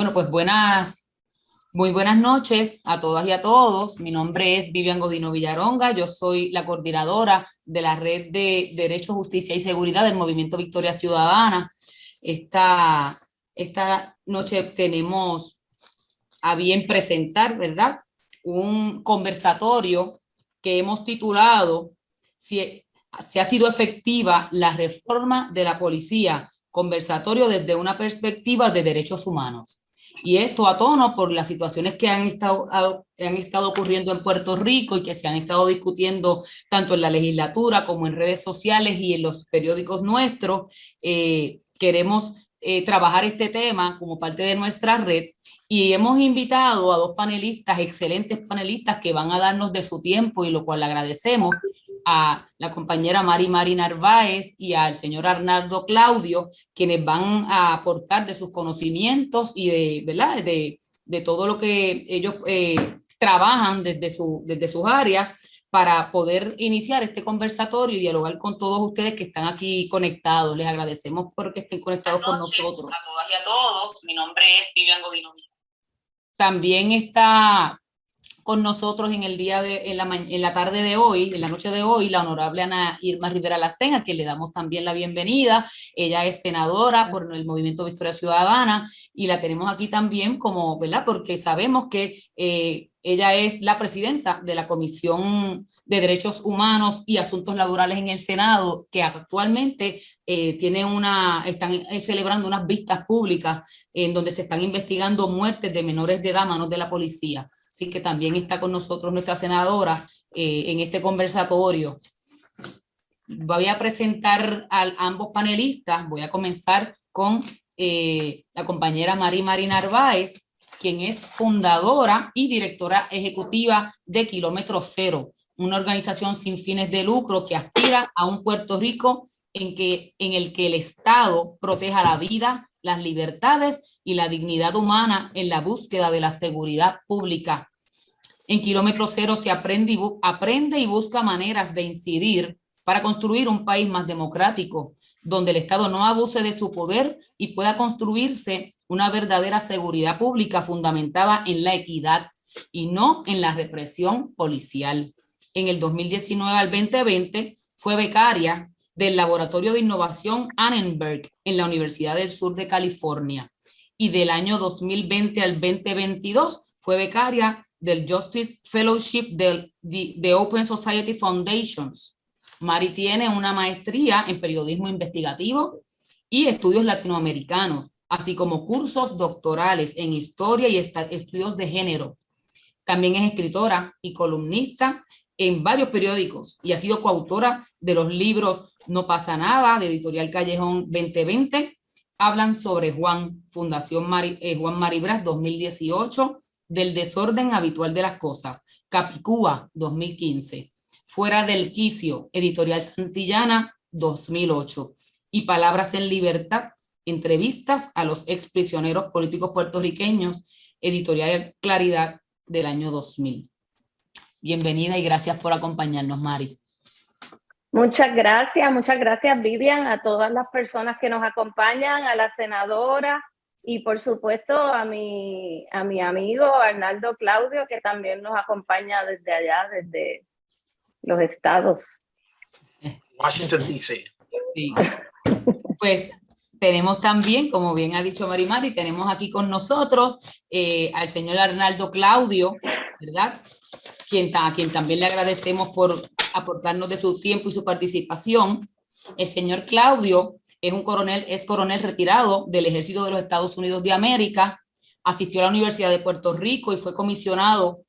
Bueno, pues muy buenas noches a todas y a todos. Mi nombre es Vivian Godino Villaronga. Yo soy la coordinadora de la Red de Derecho, Justicia y Seguridad del Movimiento Victoria Ciudadana. Esta noche tenemos a bien presentar, ¿verdad?, un conversatorio que hemos titulado si ha sido efectiva la reforma de la policía, conversatorio desde una perspectiva de derechos humanos. Y esto a tono por las situaciones que han estado ocurriendo en Puerto Rico y que se han estado discutiendo tanto en la legislatura como en redes sociales y en los periódicos nuestros. Queremos trabajar este tema como parte de nuestra red y hemos invitado a dos panelistas, excelentes panelistas que van a darnos de su tiempo y lo cual agradecemos, a la compañera Mari Narváez y al señor Arnaldo Claudio, quienes van a aportar de sus conocimientos y ¿verdad?, de todo lo que ellos trabajan desde sus áreas para poder iniciar este conversatorio y dialogar con todos ustedes que están aquí conectados. Les agradecemos porque estén conectados con nosotros. A todas y a todos, mi nombre es Vivian Godino. También está con nosotros en el día en la tarde de hoy, en la noche de hoy, la honorable Ana Irma Rivera Lacén, a quien le damos también la bienvenida. Ella es senadora por el Movimiento Victoria Ciudadana y la tenemos aquí también como, ¿verdad?, porque sabemos que ella es la presidenta de la Comisión de Derechos Humanos y Asuntos Laborales en el Senado, que actualmente están celebrando unas vistas públicas en donde se están investigando muertes de menores de edad a manos de la policía. Así que también está con nosotros nuestra senadora en este conversatorio. Voy a presentar a ambos panelistas. Voy a comenzar con la compañera Mari Narváez, quien es fundadora y directora ejecutiva de Kilómetro Cero, una organización sin fines de lucro que aspira a un Puerto Rico en el que el Estado proteja la vida, las libertades y la dignidad humana en la búsqueda de la seguridad pública. En Kilómetro Cero se aprende y busca maneras de incidir para construir un país más democrático, donde el Estado no abuse de su poder y pueda construirse una verdadera seguridad pública fundamentada en la equidad y no en la represión policial. En el 2019 al 2020 fue becaria del Laboratorio de Innovación Annenberg en la Universidad del Sur de California, y del año 2020 al 2022 fue becaria del Justice Fellowship de Open Society Foundations. Mari tiene una maestría en periodismo investigativo y estudios latinoamericanos, así como cursos doctorales en historia y estudios de género. También es escritora y columnista en varios periódicos y ha sido coautora de los libros No pasa nada, de Editorial Callejón 2020, Hablan sobre Juan, Fundación Juan Maribras 2018, Del desorden habitual de las cosas, Capicúa 2015, Fuera del quicio, Editorial Santillana 2008, y Palabras en Libertad, entrevistas a los exprisioneros políticos puertorriqueños, Editorial Claridad del año 2000. Bienvenida y gracias por acompañarnos, Mari. Muchas gracias Vivian, a todas las personas que nos acompañan, a la senadora y por supuesto a mi amigo Arnaldo Claudio, que también nos acompaña desde allá, desde los estados. Washington, D.C. Sí. Pues tenemos también, como bien ha dicho Mari, tenemos aquí con nosotros al señor Arnaldo Claudio, ¿verdad?, a quien también le agradecemos por aportarnos de su tiempo y su participación. El señor Claudio es coronel retirado del Ejército de los Estados Unidos de América, asistió a la Universidad de Puerto Rico y fue comisionado,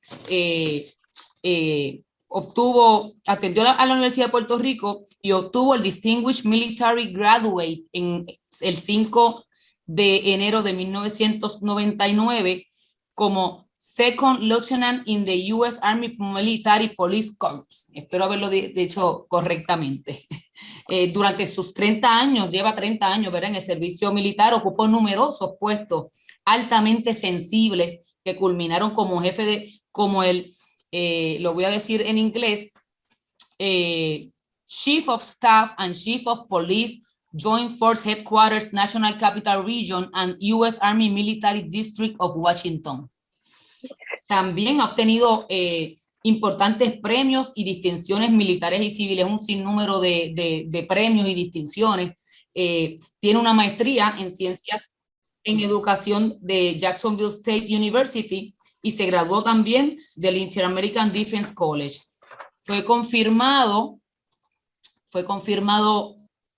atendió a la Universidad de Puerto Rico y obtuvo el Distinguished Military Graduate en el 5 de enero de 1999 como Second Lieutenant in the U.S. Army Military Police Corps. Espero haberlo dicho correctamente. Durante sus 30 años, lleva 30 años, ¿verdad?, en el servicio militar, ocupó numerosos puestos altamente sensibles que culminaron como jefe lo voy a decir en inglés, Chief of Staff and Chief of Police Joint Force Headquarters, National Capital Region, and U.S. Army Military District of Washington. También ha obtenido importantes premios y distinciones militares y civiles, un sinnúmero de premios y distinciones. Tiene una maestría en ciencias en educación de Jacksonville State University y se graduó también del Inter-American Defense College. Fue confirmado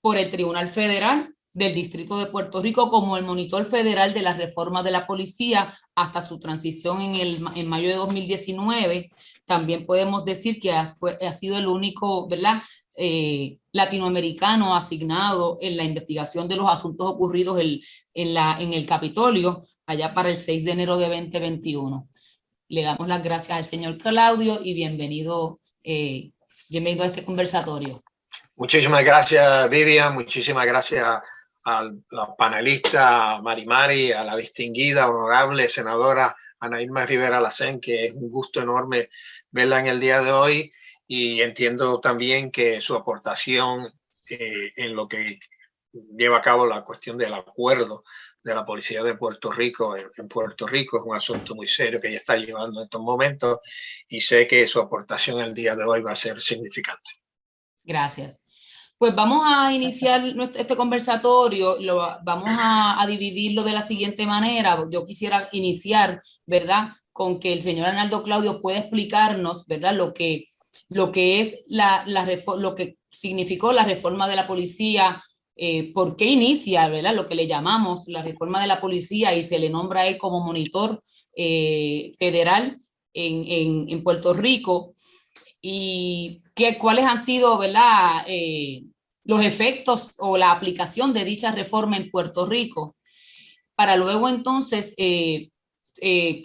por el Tribunal Federal del Distrito de Puerto Rico como el monitor federal de la reforma de la policía hasta su transición en mayo de 2019. También podemos decir que ha sido el único, ¿verdad?, latinoamericano asignado en la investigación de los asuntos ocurridos en el Capitolio allá para el 6 de enero de 2021. Le damos las gracias al señor Claudio y bienvenido a este conversatorio. Muchísimas gracias, Vivian. Muchísimas gracias a la panelista Mari, a la distinguida, honorable senadora Ana Irma Rivera Lacén, que es un gusto enorme verla en el día de hoy, y entiendo también que su aportación en lo que lleva a cabo la cuestión del acuerdo de la Policía de Puerto Rico en Puerto Rico es un asunto muy serio que ella está llevando en estos momentos, y sé que su aportación el día de hoy va a ser significante. Gracias. Pues vamos a iniciar este conversatorio, vamos a dividirlo de la siguiente manera. Yo quisiera iniciar, ¿verdad?, con que el señor Arnaldo Claudio pueda explicarnos, ¿verdad?, lo que es lo que significó la reforma de la policía, por qué inicia, ¿verdad?, lo que le llamamos la reforma de la policía y se le nombra a él como monitor federal en Puerto Rico, y cuáles han sido, ¿verdad?, los efectos o la aplicación de dicha reforma en Puerto Rico, para luego entonces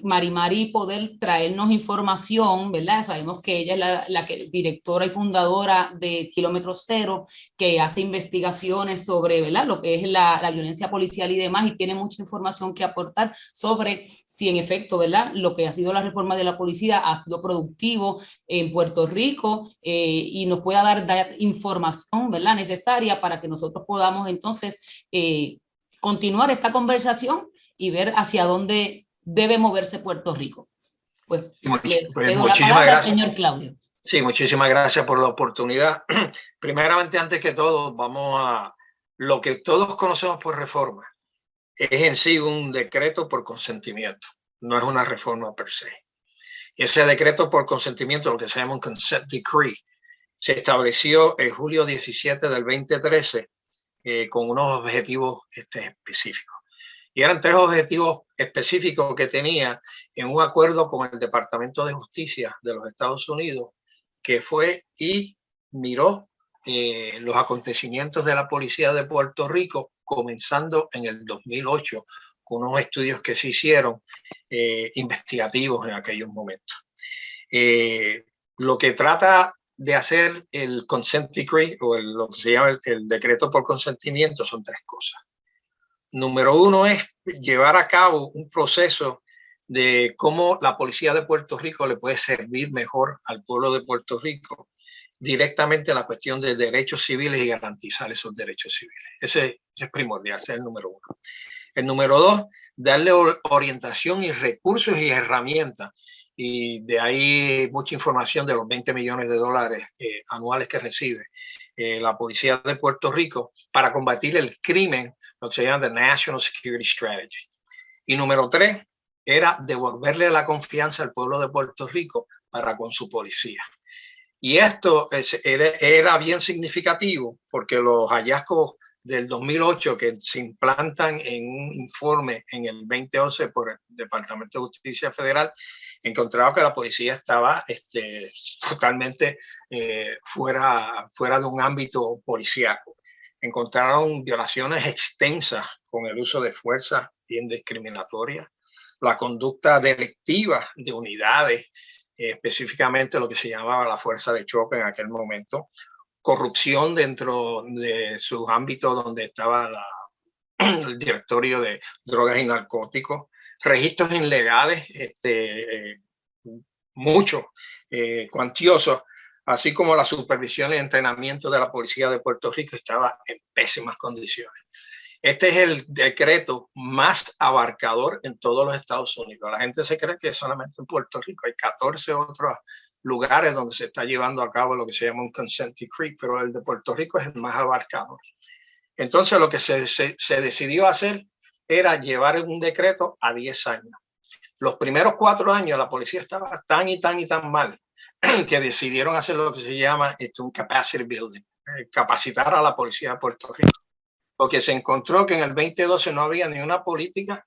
Mari poder traernos información, ¿verdad? Sabemos que ella es la directora y fundadora de Kilómetro Cero, que hace investigaciones sobre, ¿verdad?, lo que es la violencia policial y demás, y tiene mucha información que aportar sobre si en efecto, ¿verdad?, lo que ha sido la reforma de la policía ha sido productivo en Puerto Rico, y nos pueda dar información, ¿verdad?, necesaria para que nosotros podamos entonces continuar esta conversación y ver hacia dónde debe moverse Puerto Rico. Pues le cedo la palabra al señor Claudio. Sí, muchísimas gracias por la oportunidad. Primeramente, antes que todo, vamos a lo que todos conocemos por reforma. Es en sí un decreto por consentimiento, no es una reforma per se. Ese decreto por consentimiento, lo que se llama un consent decree, se estableció en julio 17 del 2013 con unos objetivos específicos. Y eran 3 objetivos específicos que tenía en un acuerdo con el Departamento de Justicia de los Estados Unidos, que fue y miró los acontecimientos de la policía de Puerto Rico, comenzando en el 2008, con unos estudios que se hicieron investigativos en aquellos momentos. Lo que trata de hacer el consent decree, o lo que se llama el decreto por consentimiento, son 3 cosas. Número 1 es llevar a cabo un proceso de cómo la policía de Puerto Rico le puede servir mejor al pueblo de Puerto Rico, directamente en la cuestión de derechos civiles y garantizar esos derechos civiles. Ese es primordial, ese es el número 1. El número 2, darle orientación y recursos y herramientas, y de ahí mucha información de los 20 millones de dólares anuales que recibe la policía de Puerto Rico para combatir el crimen, lo que se llama the National Security Strategy. Y número 3 era devolverle la confianza al pueblo de Puerto Rico para con su policía. Y esto era bien significativo porque los hallazgos del 2008 que se implantan en un informe en el 2011 por el Departamento de Justicia Federal, encontraba que la policía estaba totalmente fuera de un ámbito policíaco. Encontraron violaciones extensas con el uso de fuerza bien discriminatoria, la conducta delictiva de unidades, específicamente lo que se llamaba la fuerza de choque en aquel momento, corrupción dentro de sus ámbitos donde estaba el directorio de drogas y narcóticos, registros ilegales, muchos, cuantiosos, así como la supervisión y entrenamiento de la policía de Puerto Rico estaba en pésimas condiciones. Este es el decreto más abarcador en todos los Estados Unidos. La gente se cree que solamente en Puerto Rico hay 14 otros lugares donde se está llevando a cabo lo que se llama un consent decree, pero el de Puerto Rico es el más abarcador. Entonces lo que se decidió hacer era llevar un decreto a 10 años. Los primeros 4 años la policía estaba tan y tan mal que decidieron hacer lo que se llama un capacity building, capacitar a la policía de Puerto Rico, porque se encontró que en el 2012 no había ni una política,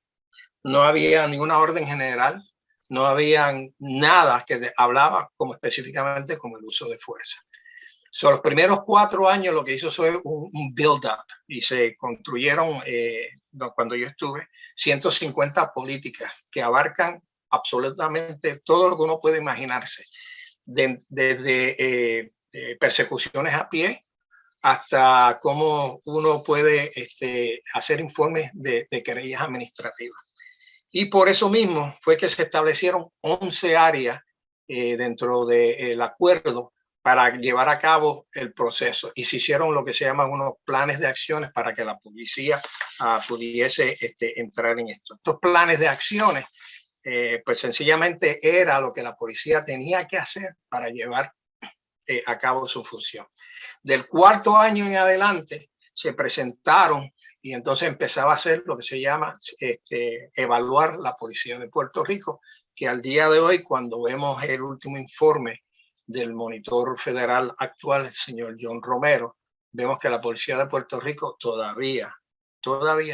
no había ninguna orden general, no había nada que hablaba como específicamente como el uso de fuerza. Los primeros 4 años lo que hizo fue un build-up y se construyeron, cuando yo estuve, 150 políticas que abarcan absolutamente todo lo que uno puede imaginarse, desde persecuciones a pie hasta cómo uno puede hacer informes de querellas administrativas. Y por eso mismo fue que se establecieron 11 áreas dentro del acuerdo para llevar a cabo el proceso, y se hicieron lo que se llaman unos planes de acciones para que la policía pudiese entrar en esto. Estos planes de acciones pues sencillamente era lo que la policía tenía que hacer para llevar a cabo su función. Del 4º año en adelante se presentaron y entonces empezaba a hacer lo que se llama evaluar la policía de Puerto Rico, que al día de hoy, cuando vemos el último informe del monitor federal actual, el señor John Romero, vemos que la policía de Puerto Rico todavía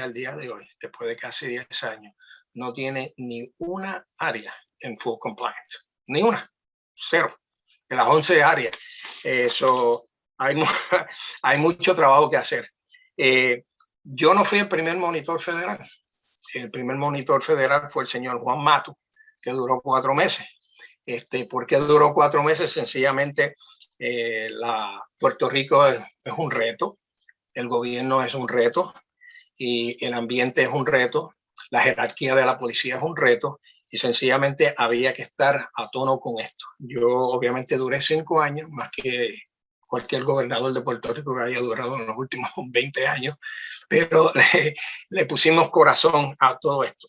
al día de hoy, después de casi 10 años, no tiene ni una área en full compliance, ni una, 0, de las 11 áreas. Eso hay mucho trabajo que hacer. Yo no fui el primer monitor federal. El primer monitor federal fue el señor Juan Mato, que duró 4 meses. ¿Por qué duró 4 meses? Sencillamente, Puerto Rico es un reto, el gobierno es un reto y el ambiente es un reto, la jerarquía de la policía es un reto y sencillamente había que estar a tono con esto. Yo obviamente duré 5 años, más que cualquier gobernador de Puerto Rico que haya durado en los últimos 20 años, pero le pusimos corazón a todo esto.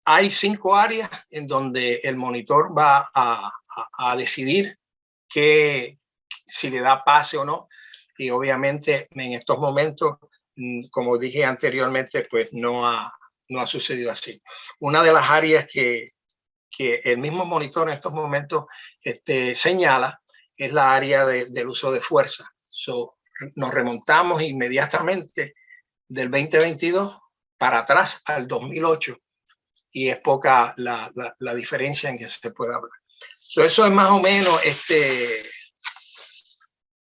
Hay 5 áreas en donde el monitor va a decidir si le da pase o no, y obviamente en estos momentos, como dije anteriormente, pues no ha sucedido así. Una de las áreas que el mismo monitor en estos momentos señala es la área del uso de fuerza. Nos remontamos inmediatamente del 2022 para atrás al 2008 y es poca la diferencia en que se puede hablar. Eso es más o menos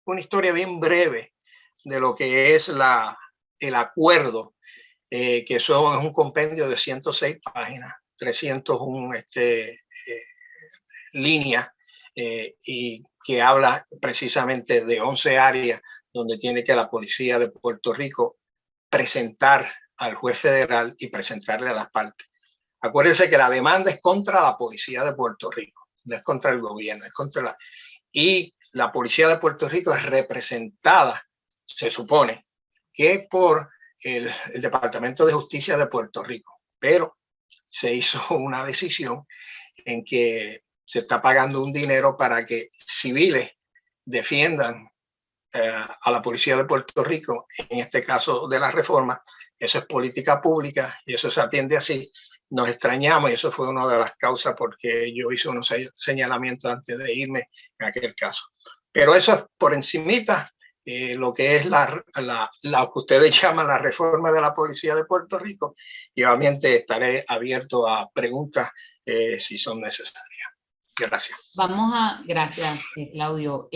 una historia bien breve de lo que es el acuerdo, que es un compendio de 106 páginas, 301 líneas, y que habla precisamente de 11 áreas donde tiene que la policía de Puerto Rico presentar al juez federal y presentarle a las partes. Acuérdense que la demanda es contra la policía de Puerto Rico, no es contra el gobierno, es contra y la policía de Puerto Rico es representada, se supone, que por el Departamento de Justicia de Puerto Rico, pero se hizo una decisión en que se está pagando un dinero para que civiles defiendan a la policía de Puerto Rico, en este caso de la reforma. Eso es política pública y eso se atiende así. Nos extrañamos y eso fue una de las causas porque yo hice unos señalamientos antes de irme en aquel caso. Pero eso es por encimita lo que es la que ustedes llaman la reforma de la policía de Puerto Rico, y obviamente estaré abierto a preguntas si son necesarias. Gracias. Gracias, Claudio.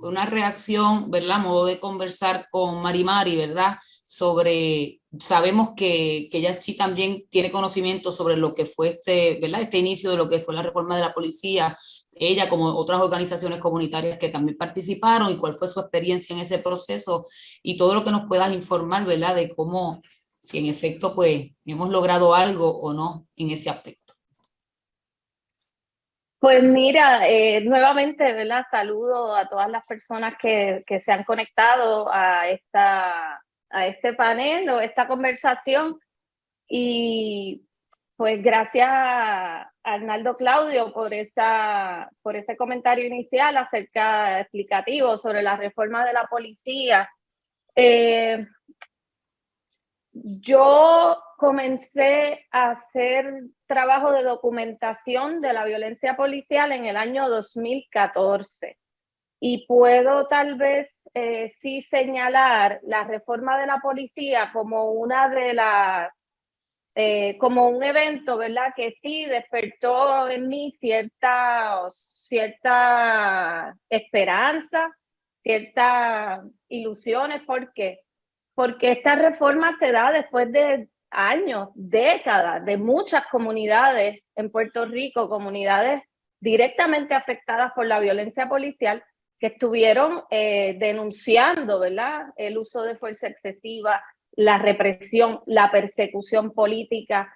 Una reacción, ¿verdad? Modo de conversar con Mari, ¿verdad? Sabemos que ella sí también tiene conocimiento sobre lo que fue ¿verdad? Este inicio de lo que fue la reforma de la policía, ella como otras organizaciones comunitarias que también participaron, y cuál fue su experiencia en ese proceso, y todo lo que nos puedas informar, ¿verdad? De cómo, si en efecto, pues, hemos logrado algo o no en ese aspecto. Pues mira, nuevamente, ¿verdad? Saludo a todas las personas que se han conectado a este panel o esta conversación. Y pues gracias a Arnaldo Claudio por ese comentario inicial explicativo sobre la reforma de la policía. Yo comencé a hacer trabajo de documentación de la violencia policial en el año 2014 y puedo tal vez sí señalar la reforma de la policía como una de las, como un evento, ¿verdad? Que sí despertó en mí cierta esperanza, ciertas ilusiones. ¿Por qué? Porque esta reforma se da después de años, décadas, de muchas comunidades en Puerto Rico, comunidades directamente afectadas por la violencia policial, que estuvieron denunciando, ¿verdad?, el uso de fuerza excesiva, la represión, la persecución política.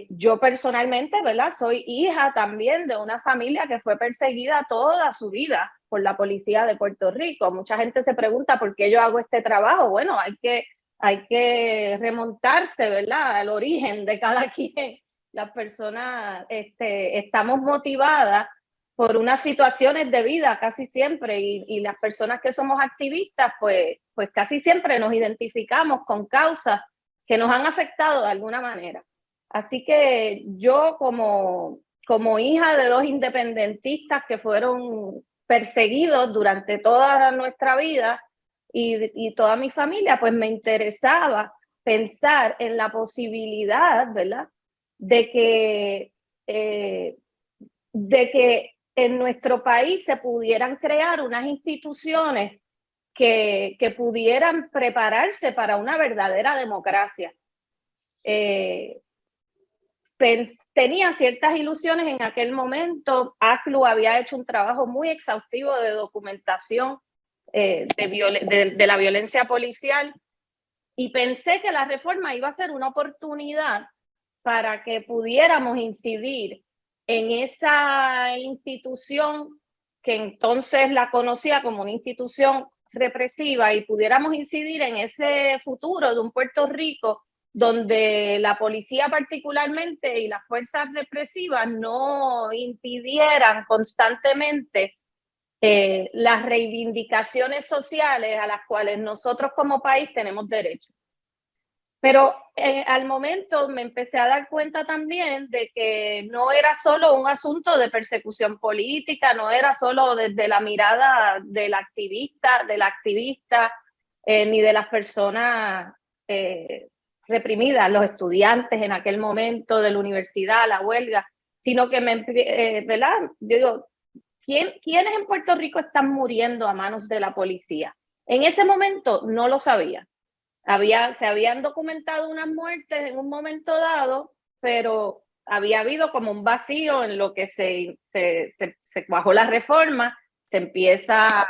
Yo personalmente, ¿verdad?, soy hija también de una familia que fue perseguida toda su vida por la policía de Puerto Rico. Mucha gente se pregunta por qué yo hago este trabajo. Bueno, hay que remontarse, ¿verdad?, al origen de cada quien. Las personas estamos motivadas por unas situaciones de vida casi siempre y las personas que somos activistas, pues casi siempre nos identificamos con causas que nos han afectado de alguna manera. Así que yo como hija de dos independentistas que fueron perseguidos durante toda nuestra vida y toda mi familia, pues me interesaba pensar en la posibilidad, ¿verdad?, de que en nuestro país se pudieran crear unas instituciones que pudieran prepararse para una verdadera democracia. Tenía ciertas ilusiones en aquel momento. ACLU había hecho un trabajo muy exhaustivo de documentación de la violencia policial y pensé que la reforma iba a ser una oportunidad para que pudiéramos incidir en esa institución que entonces la conocía como una institución represiva y pudiéramos incidir en ese futuro de un Puerto Rico donde la policía particularmente y las fuerzas represivas no impidieran constantemente las reivindicaciones sociales a las cuales nosotros como país tenemos derecho. Pero al momento me empecé a dar cuenta también de que no era solo un asunto de persecución política, no era solo desde la mirada del activista, ni de las personas reprimidas, los estudiantes en aquel momento de la universidad, la huelga, sino que ¿verdad? Yo digo, ¿quiénes en Puerto Rico están muriendo a manos de la policía? En ese momento no lo sabía. Se habían documentado unas muertes en un momento dado, pero había habido como un vacío en lo que se cuajó la reforma, se empieza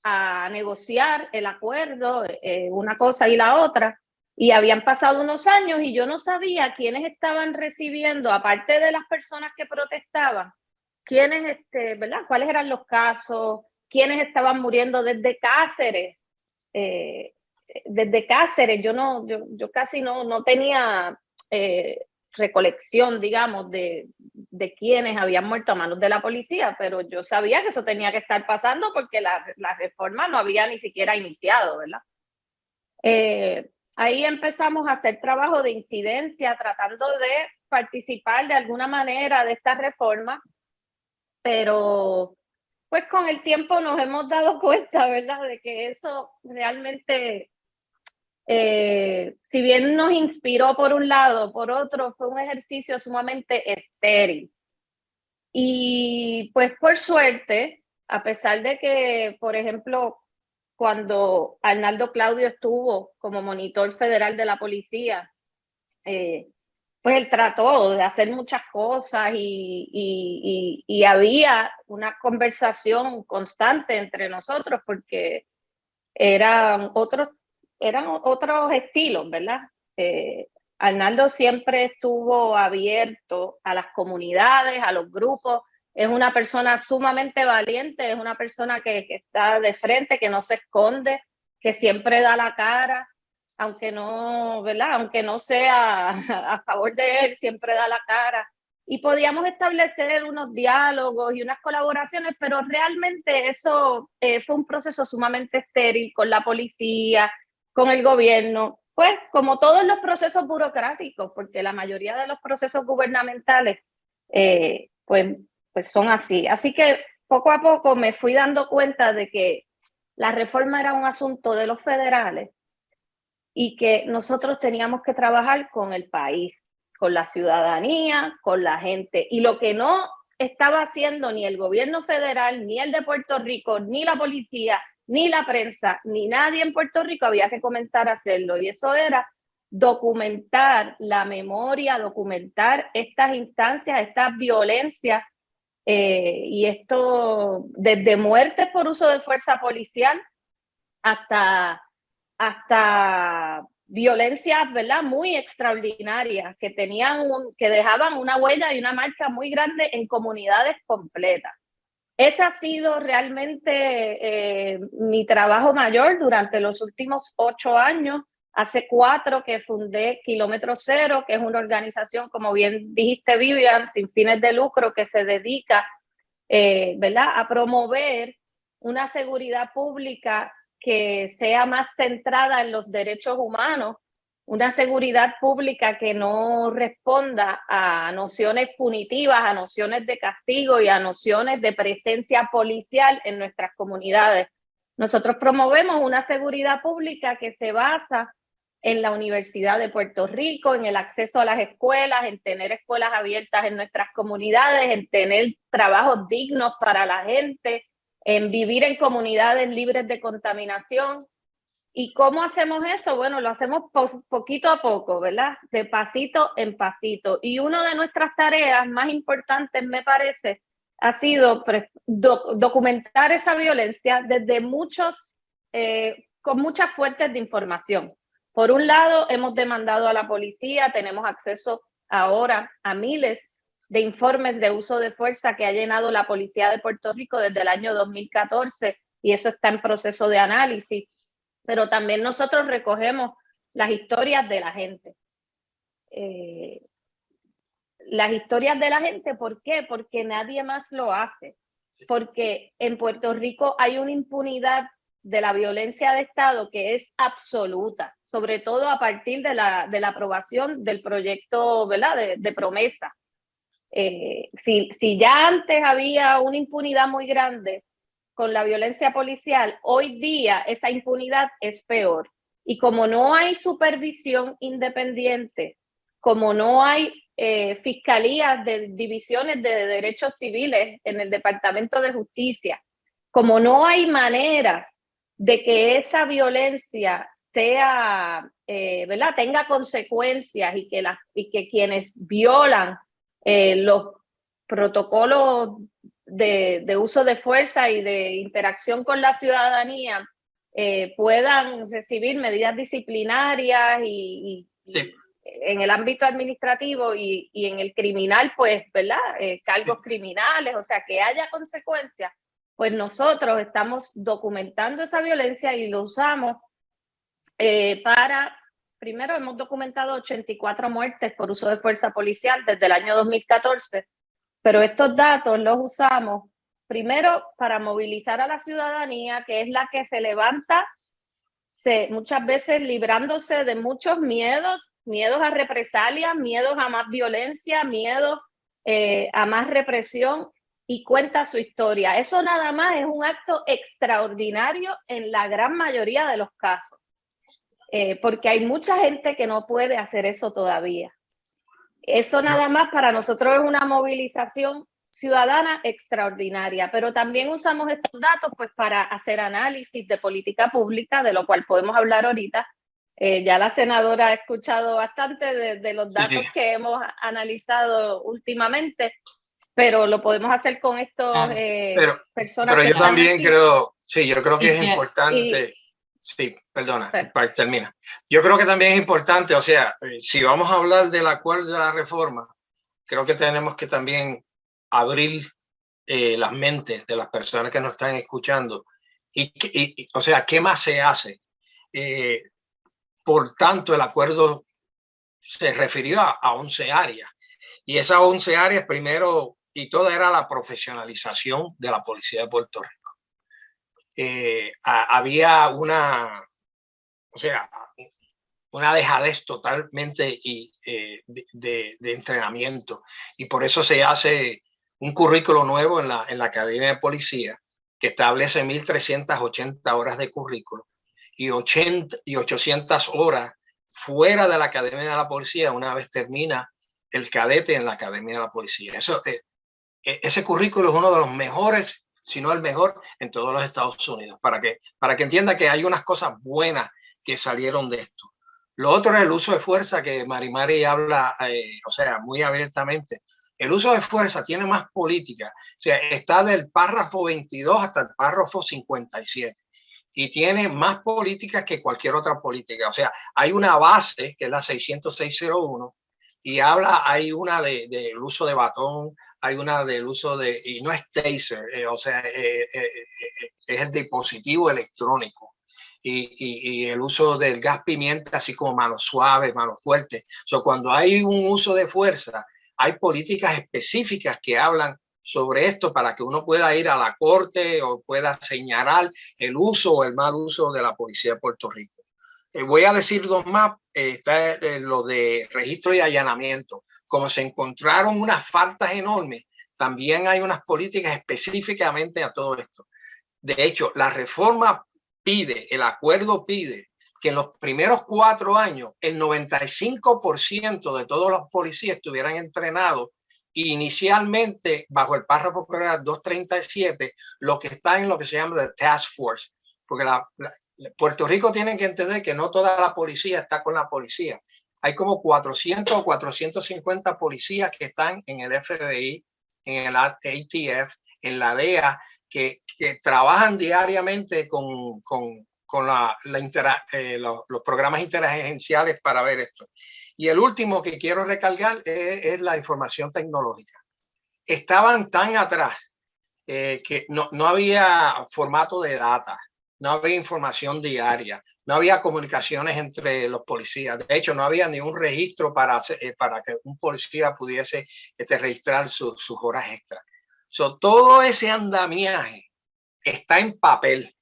a negociar el acuerdo, una cosa y la otra, y habían pasado unos años y yo no sabía quiénes estaban recibiendo, aparte de las personas que protestaban, ¿verdad?, cuáles eran los casos, quiénes estaban muriendo desde Cáceres. Yo casi no tenía recolección, digamos, de quienes habían muerto a manos de la policía, pero yo sabía que eso tenía que estar pasando porque la reforma no había ni siquiera iniciado, ¿verdad? Ahí empezamos a hacer trabajo de incidencia, tratando de participar de alguna manera de esta reforma, pero pues con el tiempo nos hemos dado cuenta, ¿verdad?, de que eso realmente, si bien nos inspiró por un lado, por otro fue un ejercicio sumamente estéril. Y pues por suerte, a pesar de que, por ejemplo, cuando Arnaldo Claudio estuvo como monitor federal de la policía, pues él trató de hacer muchas cosas y había una conversación constante entre nosotros porque eran otros estilos, ¿verdad? Arnaldo siempre estuvo abierto a las comunidades, a los grupos. Es una persona sumamente valiente, es una persona que está de frente, que no se esconde, que siempre da la cara, aunque no, ¿verdad? Aunque no sea a favor de él, siempre da la cara. Y podíamos establecer unos diálogos y unas colaboraciones, pero realmente eso fue un proceso sumamente estéril con la policía, con el gobierno, pues como todos los procesos burocráticos, porque la mayoría de los procesos gubernamentales pues son así. Así que poco a poco me fui dando cuenta de que la reforma era un asunto de los federales y que nosotros teníamos que trabajar con el país, con la ciudadanía, con la gente. Y lo que no estaba haciendo ni el gobierno federal, ni el de Puerto Rico, ni la policía, ni la prensa, ni nadie en Puerto Rico, había que comenzar a hacerlo. Y eso era documentar la memoria, documentar estas instancias, estas violencias, y esto desde muertes por uso de fuerza policial hasta violencias, ¿verdad?, muy extraordinarias que que dejaban una huella y una marca muy grande en comunidades completas. Ese ha sido realmente mi trabajo mayor durante los últimos 8 años. Hace 4 que fundé Kilómetro Cero, que es una organización, como bien dijiste, Vivian, sin fines de lucro, que se dedica, ¿verdad?, a promover una seguridad pública que sea más centrada en los derechos humanos, una seguridad pública que no responda a nociones punitivas, a nociones de castigo y a nociones de presencia policial en nuestras comunidades. Nosotros promovemos una seguridad pública que se basa en la Universidad de Puerto Rico, en el acceso a las escuelas, en tener escuelas abiertas en nuestras comunidades, en tener trabajos dignos para la gente, en vivir en comunidades libres de contaminación. ¿Y cómo hacemos eso? Bueno, lo hacemos poquito a poco, ¿verdad? De pasito en pasito. Y una de nuestras tareas más importantes, me parece, ha sido documentar esa violencia desde con muchas fuentes de información. Por un lado, hemos demandado a la policía, tenemos acceso ahora a miles de informes de uso de fuerza que ha llenado la Policía de Puerto Rico desde el año 2014 y eso está en proceso de análisis. Pero también nosotros recogemos las historias de la gente. Las historias de la gente, ¿por qué? Porque nadie más lo hace. Porque en Puerto Rico hay una impunidad de la violencia de Estado que es absoluta, sobre todo a partir de la aprobación del proyecto, ¿verdad?, de promesa. Si ya antes había una impunidad muy grande con la violencia policial, hoy día esa impunidad es peor. Y como no hay supervisión independiente, como no hay fiscalías de divisiones de derechos civiles en el Departamento de Justicia, como no hay maneras de que esa violencia sea, ¿verdad?, tenga consecuencias y que quienes violan los protocolos de uso de fuerza y de interacción con la ciudadanía puedan recibir medidas disciplinarias y sí, en el ámbito administrativo y en el criminal, pues, ¿verdad?, cargos criminales, o sea, que haya consecuencias, pues nosotros estamos documentando esa violencia y lo usamos primero hemos documentado 84 muertes por uso de fuerza policial desde el año 2014, pero estos datos los usamos primero para movilizar a la ciudadanía, que es la que se levanta, muchas veces librándose de muchos miedos a represalias, miedos a más violencia, miedos a más represión, y cuenta su historia. Eso nada más es un acto extraordinario en la gran mayoría de los casos, porque hay mucha gente que no puede hacer eso todavía. Eso nada más para nosotros es una movilización ciudadana extraordinaria, pero también usamos estos datos pues para hacer análisis de política pública, de lo cual podemos hablar ahorita. Ya la senadora ha escuchado bastante de los datos que hemos analizado últimamente, pero lo podemos hacer con estos personas. Pero yo también creo, sí, yo creo que es importante. Sí, perdona, termina. Yo creo que también es importante, o sea, si vamos a hablar del acuerdo de la reforma, creo que tenemos que también abrir las mentes de las personas que nos están escuchando o sea, ¿qué más se hace? Por tanto, el acuerdo se refirió a 11 áreas y esas 11 áreas primero y toda era la profesionalización de la policía de Puerto Rico. Había o sea, una dejadez totalmente de entrenamiento y por eso se hace un currículo nuevo en la Academia de Policía que establece 1.380 horas de currículo y 800 horas fuera de la Academia de la Policía una vez termina el cadete en la Academia de la Policía. Ese currículo es uno de los mejores, si no el mejor, en todos los Estados Unidos, para que entienda que hay unas cosas buenas que salieron de esto. Lo otro es el uso de fuerza que Mari habla, o sea, muy abiertamente. El uso de fuerza tiene más política, o sea, está del párrafo 22 hasta el párrafo 57 y tiene más políticas que cualquier otra política. O sea, hay una base que es la 60601 y hay una del uso de batón, hay una del uso y no es taser, o sea, es el dispositivo electrónico. Y el uso del gas pimienta, así como mano suave, mano fuerte. Cuando hay un uso de fuerza, hay políticas específicas que hablan sobre esto para que uno pueda ir a la corte o pueda señalar el uso o el mal uso de la policía de Puerto Rico. Voy a decir dos más. Está lo de registro y allanamiento. Como se encontraron unas faltas enormes, también hay unas políticas específicamente a todo esto. De hecho, la reforma el acuerdo pide que en los primeros 4 años el 95% de todos los policías estuvieran entrenados inicialmente bajo el párrafo que era 237, lo que está en lo que se llama the task force, porque Puerto Rico tiene que entender que no toda la policía está con la policía. Hay como 400 o 450 policías que están en el FBI, en el ATF, en la DEA, que trabajan diariamente con los programas interagenciales para ver esto. Y el último que quiero recalcar es la información tecnológica. Estaban tan atrás que no había formato de data, no había información diaria, no había comunicaciones entre los policías. De hecho, no había ni un registro para que un policía pudiese registrar sus horas extras. Todo ese andamiaje está en papel.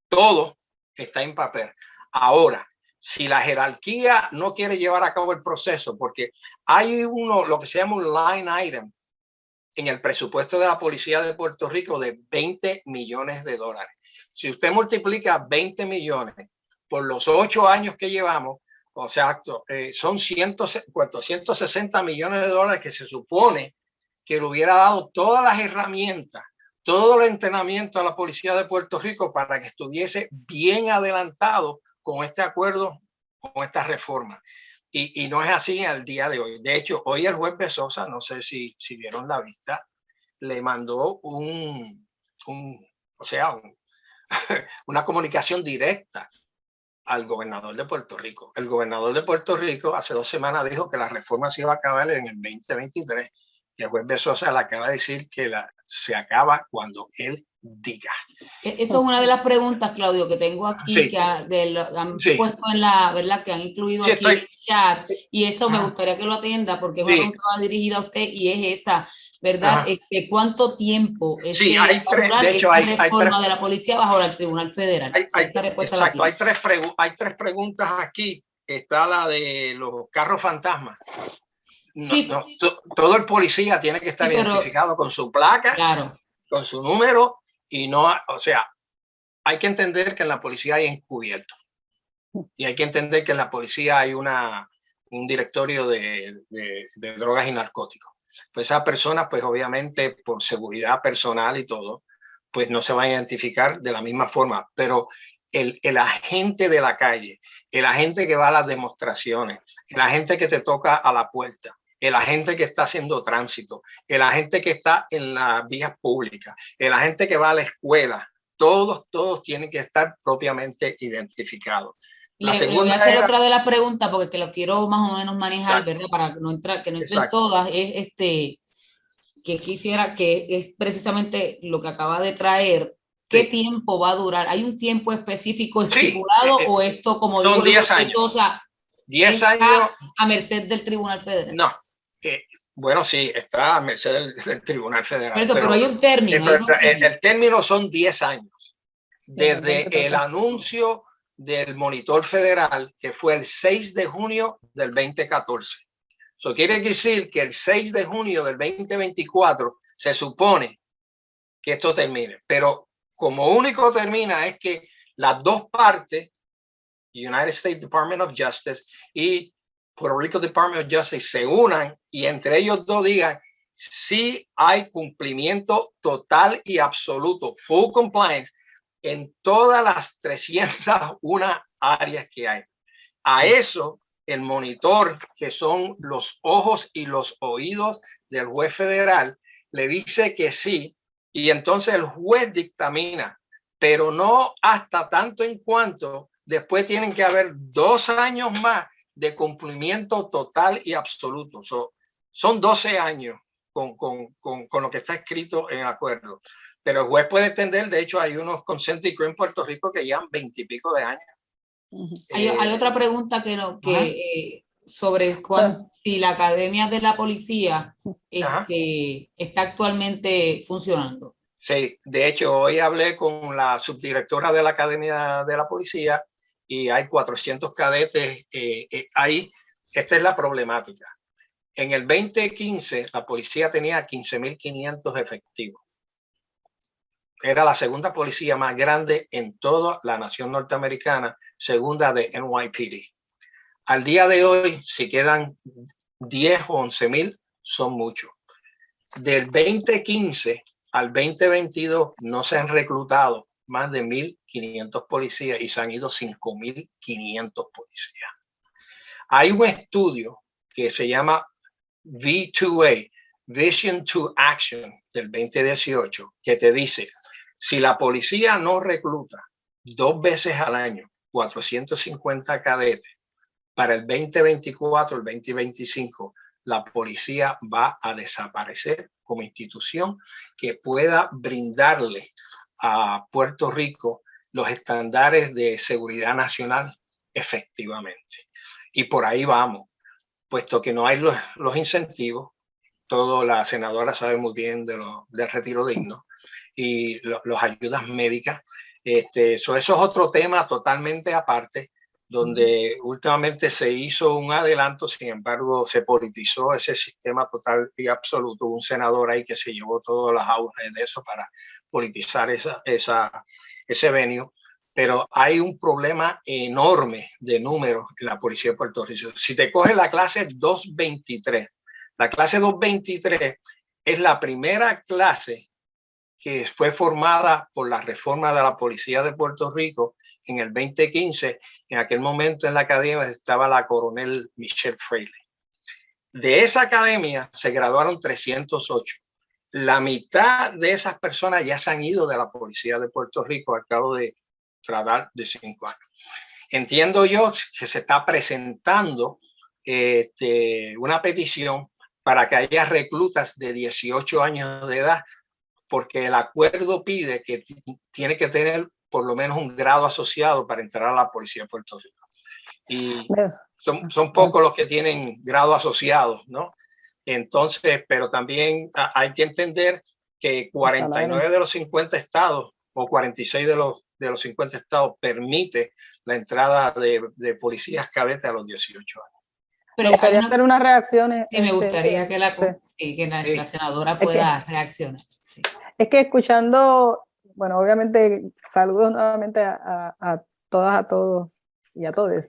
Todo está en papel. Ahora, si la jerarquía no quiere llevar a cabo el proceso, porque hay lo que se llama un line item en el presupuesto de la Policía de Puerto Rico de $20 millones. Si usted multiplica 20 millones por los 8 años que llevamos, o sea, son 160 millones de dólares que se supone que le hubiera dado todas las herramientas, todo el entrenamiento a la Policía de Puerto Rico para que estuviese bien adelantado con este acuerdo, con esta reforma. Y no es así al día de hoy. De hecho, hoy el juez Bezosa, no sé si vieron la vista, le mandó una comunicación directa al gobernador de Puerto Rico. El gobernador de Puerto Rico hace 2 semanas dijo que la reforma se iba a acabar en el 2023. Y el juez Bezosa le acaba de decir que se acaba cuando él diga. Eso es una de las preguntas, Claudio, que tengo aquí, sí, que han puesto en la, ¿verdad? Que han incluido aquí en el chat, y eso me gustaría que lo atienda, porque es una pregunta dirigida a usted, y es esa, ¿verdad? ¿Cuánto tiempo es que hay reforma de la policía bajo el Tribunal Federal? Exacto, hay tres preguntas aquí. Está la de los carros fantasmas. Todo el policía tiene que estar identificado con su placa, claro, con su número, y o sea, hay que entender que en la policía hay encubierto y hay que entender que en la policía hay un directorio de drogas y narcóticos. Pues esas personas, pues obviamente por seguridad personal y todo, pues no se van a identificar de la misma forma, pero el agente de la calle, el agente que va a las demostraciones, el agente que te toca a la puerta, el agente que está haciendo tránsito, el agente que está en las vías públicas, el agente que va a la escuela, todos tienen que estar propiamente identificados. La Le segunda voy a hacer era, otra de las preguntas porque te lo quiero más o menos manejar, exacto, ¿verdad? Para que no entren exacto. todas. Es que quisiera que es precisamente lo que acaba de traer. ¿Qué Sí. tiempo va a durar? ¿Hay un tiempo específico Sí, estipulado o esto, como son dijo el 10 doctor años. Sosa, 10 años, a merced del Tribunal Federal? no. Bueno, sí, está a merced del Tribunal Por Federal. eso, pero hay un término. El término son 10 años. Desde el entonces, anuncio del monitor federal, que fue el 6 de junio del 2014. Eso quiere decir que el 6 de junio del 2024 se supone que esto termine. Pero como único termina es que las dos partes, United States Department of Justice y Puerto Rico Department of Justice, se unan y entre ellos dos digan si hay cumplimiento total y absoluto, full compliance, en todas las 301 áreas que hay. A eso, el monitor, que son los ojos y los oídos del juez federal, le dice que sí, y entonces el juez dictamina, pero no hasta tanto en cuanto después tienen que haber 2 años más de cumplimiento total y absoluto. Son 12 años con lo que está escrito en el acuerdo. Pero el juez puede extender, de hecho hay unos consent decree en Puerto Rico que llevan 20 y pico de años. Hay otra pregunta sobre si la Academia de la Policía está actualmente funcionando. Sí, de hecho hoy hablé con la subdirectora de la Academia de la Policía y hay 400 cadetes ahí. Esta es la problemática. En el 2015 la policía tenía 15.500 efectivos. Era la segunda policía más grande en toda la nación norteamericana, segunda de NYPD. Al día de hoy, si quedan 10 o 11.000, son muchos. Del 2015 al 2022 no se han reclutado más de 1.500 policías y se han ido 5.500 policías. Hay un estudio que se llama V2A, Vision to Action, del 2018, que te dice, si la policía no recluta 2 veces al año 450 cadetes, para el 2024, el 2025, la policía va a desaparecer como institución que pueda brindarle a Puerto Rico los estándares de seguridad nacional efectivamente. Y por ahí vamos, puesto que no hay los incentivos, todo la senadora sabe muy bien del retiro digno y las ayudas médicas. Eso es otro tema totalmente aparte, donde últimamente se hizo un adelanto, sin embargo se politizó ese sistema total y absoluto. Un senador ahí que se llevó todas las aulas de eso para politizar ese venue. Pero hay un problema enorme de números en la policía de Puerto Rico. Si te coges la clase 223, la clase 223 es la primera clase que fue formada por la reforma de la policía de Puerto Rico en el 2015. En aquel momento en la academia estaba la coronel Michelle Fraley. De esa academia se graduaron 308. La mitad de esas personas ya se han ido de la policía de Puerto Rico al cabo de tratar de 5 años. Entiendo yo que se está presentando una petición para que haya reclutas de 18 años de edad, porque el acuerdo pide que tiene que tener por lo menos un grado asociado para entrar a la policía de Puerto Rico. Y son pocos los que tienen grado asociado, ¿no? Entonces, pero también hay que entender que 49 de los 50 estados o 46 de los 50 estados permite la entrada de policías cadetes a los 18 años. Me gustaría hacer unas reacciones. Sí, me gustaría que la senadora pueda reaccionar. Sí. Es que escuchando, bueno, obviamente saludos nuevamente a todas, a todos y a todos.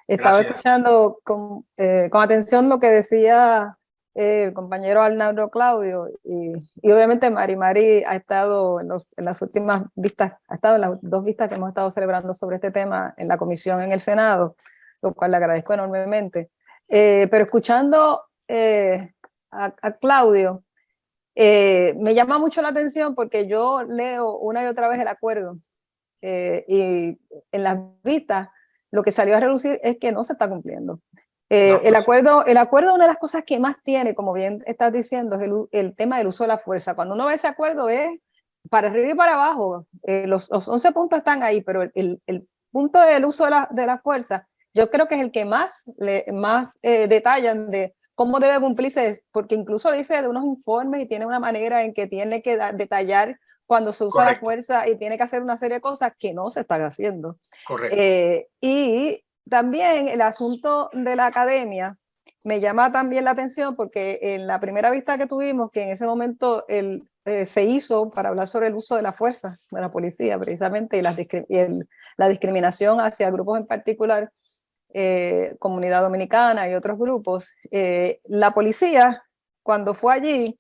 Estaba escuchando con atención lo que decía el compañero Arnaldo Claudio y obviamente Mari ha estado en las últimas vistas, ha estado en las 2 vistas que hemos estado celebrando sobre este tema en la comisión en el Senado, lo cual le agradezco enormemente. Pero escuchando a Claudio, Me llama mucho la atención porque yo leo una y otra vez el acuerdo y en las vistas lo que salió a relucir es que no se está cumpliendo. El acuerdo, una de las cosas que más tiene, como bien estás diciendo, es el tema del uso de la fuerza. Cuando uno ve ese acuerdo es para arriba y para abajo. Los 11 puntos están ahí, pero el punto del uso de la fuerza, yo creo que es el que más detallan de cómo debe cumplirse, porque incluso dice de unos informes y tiene una manera en que tiene que detallar cuando se usa la fuerza y tiene que hacer una serie de cosas que no se están haciendo. Correcto. Y también el asunto de la academia me llama también la atención porque en la primera vista que tuvimos, que en ese momento se hizo para hablar sobre el uso de la fuerza de la policía precisamente y la discriminación hacia grupos en particular, comunidad dominicana y otros grupos, la policía cuando fue allí,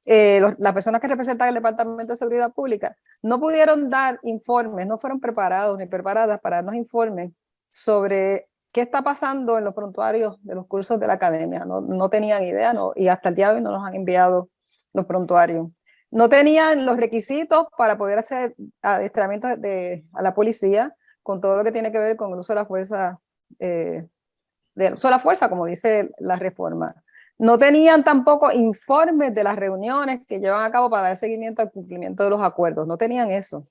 las personas que representan el Departamento de Seguridad Pública no pudieron dar informes, no fueron preparados ni preparadas para darnos informes sobre qué está pasando en los prontuarios de los cursos de la academia. No tenían idea, y hasta el día de hoy no nos han enviado los prontuarios. No tenían los requisitos para poder hacer adiestramientos a la policía con todo lo que tiene que ver con el uso de la fuerza, como dice la reforma. No tenían tampoco informes de las reuniones que llevan a cabo para dar seguimiento al cumplimiento de los acuerdos. No tenían eso.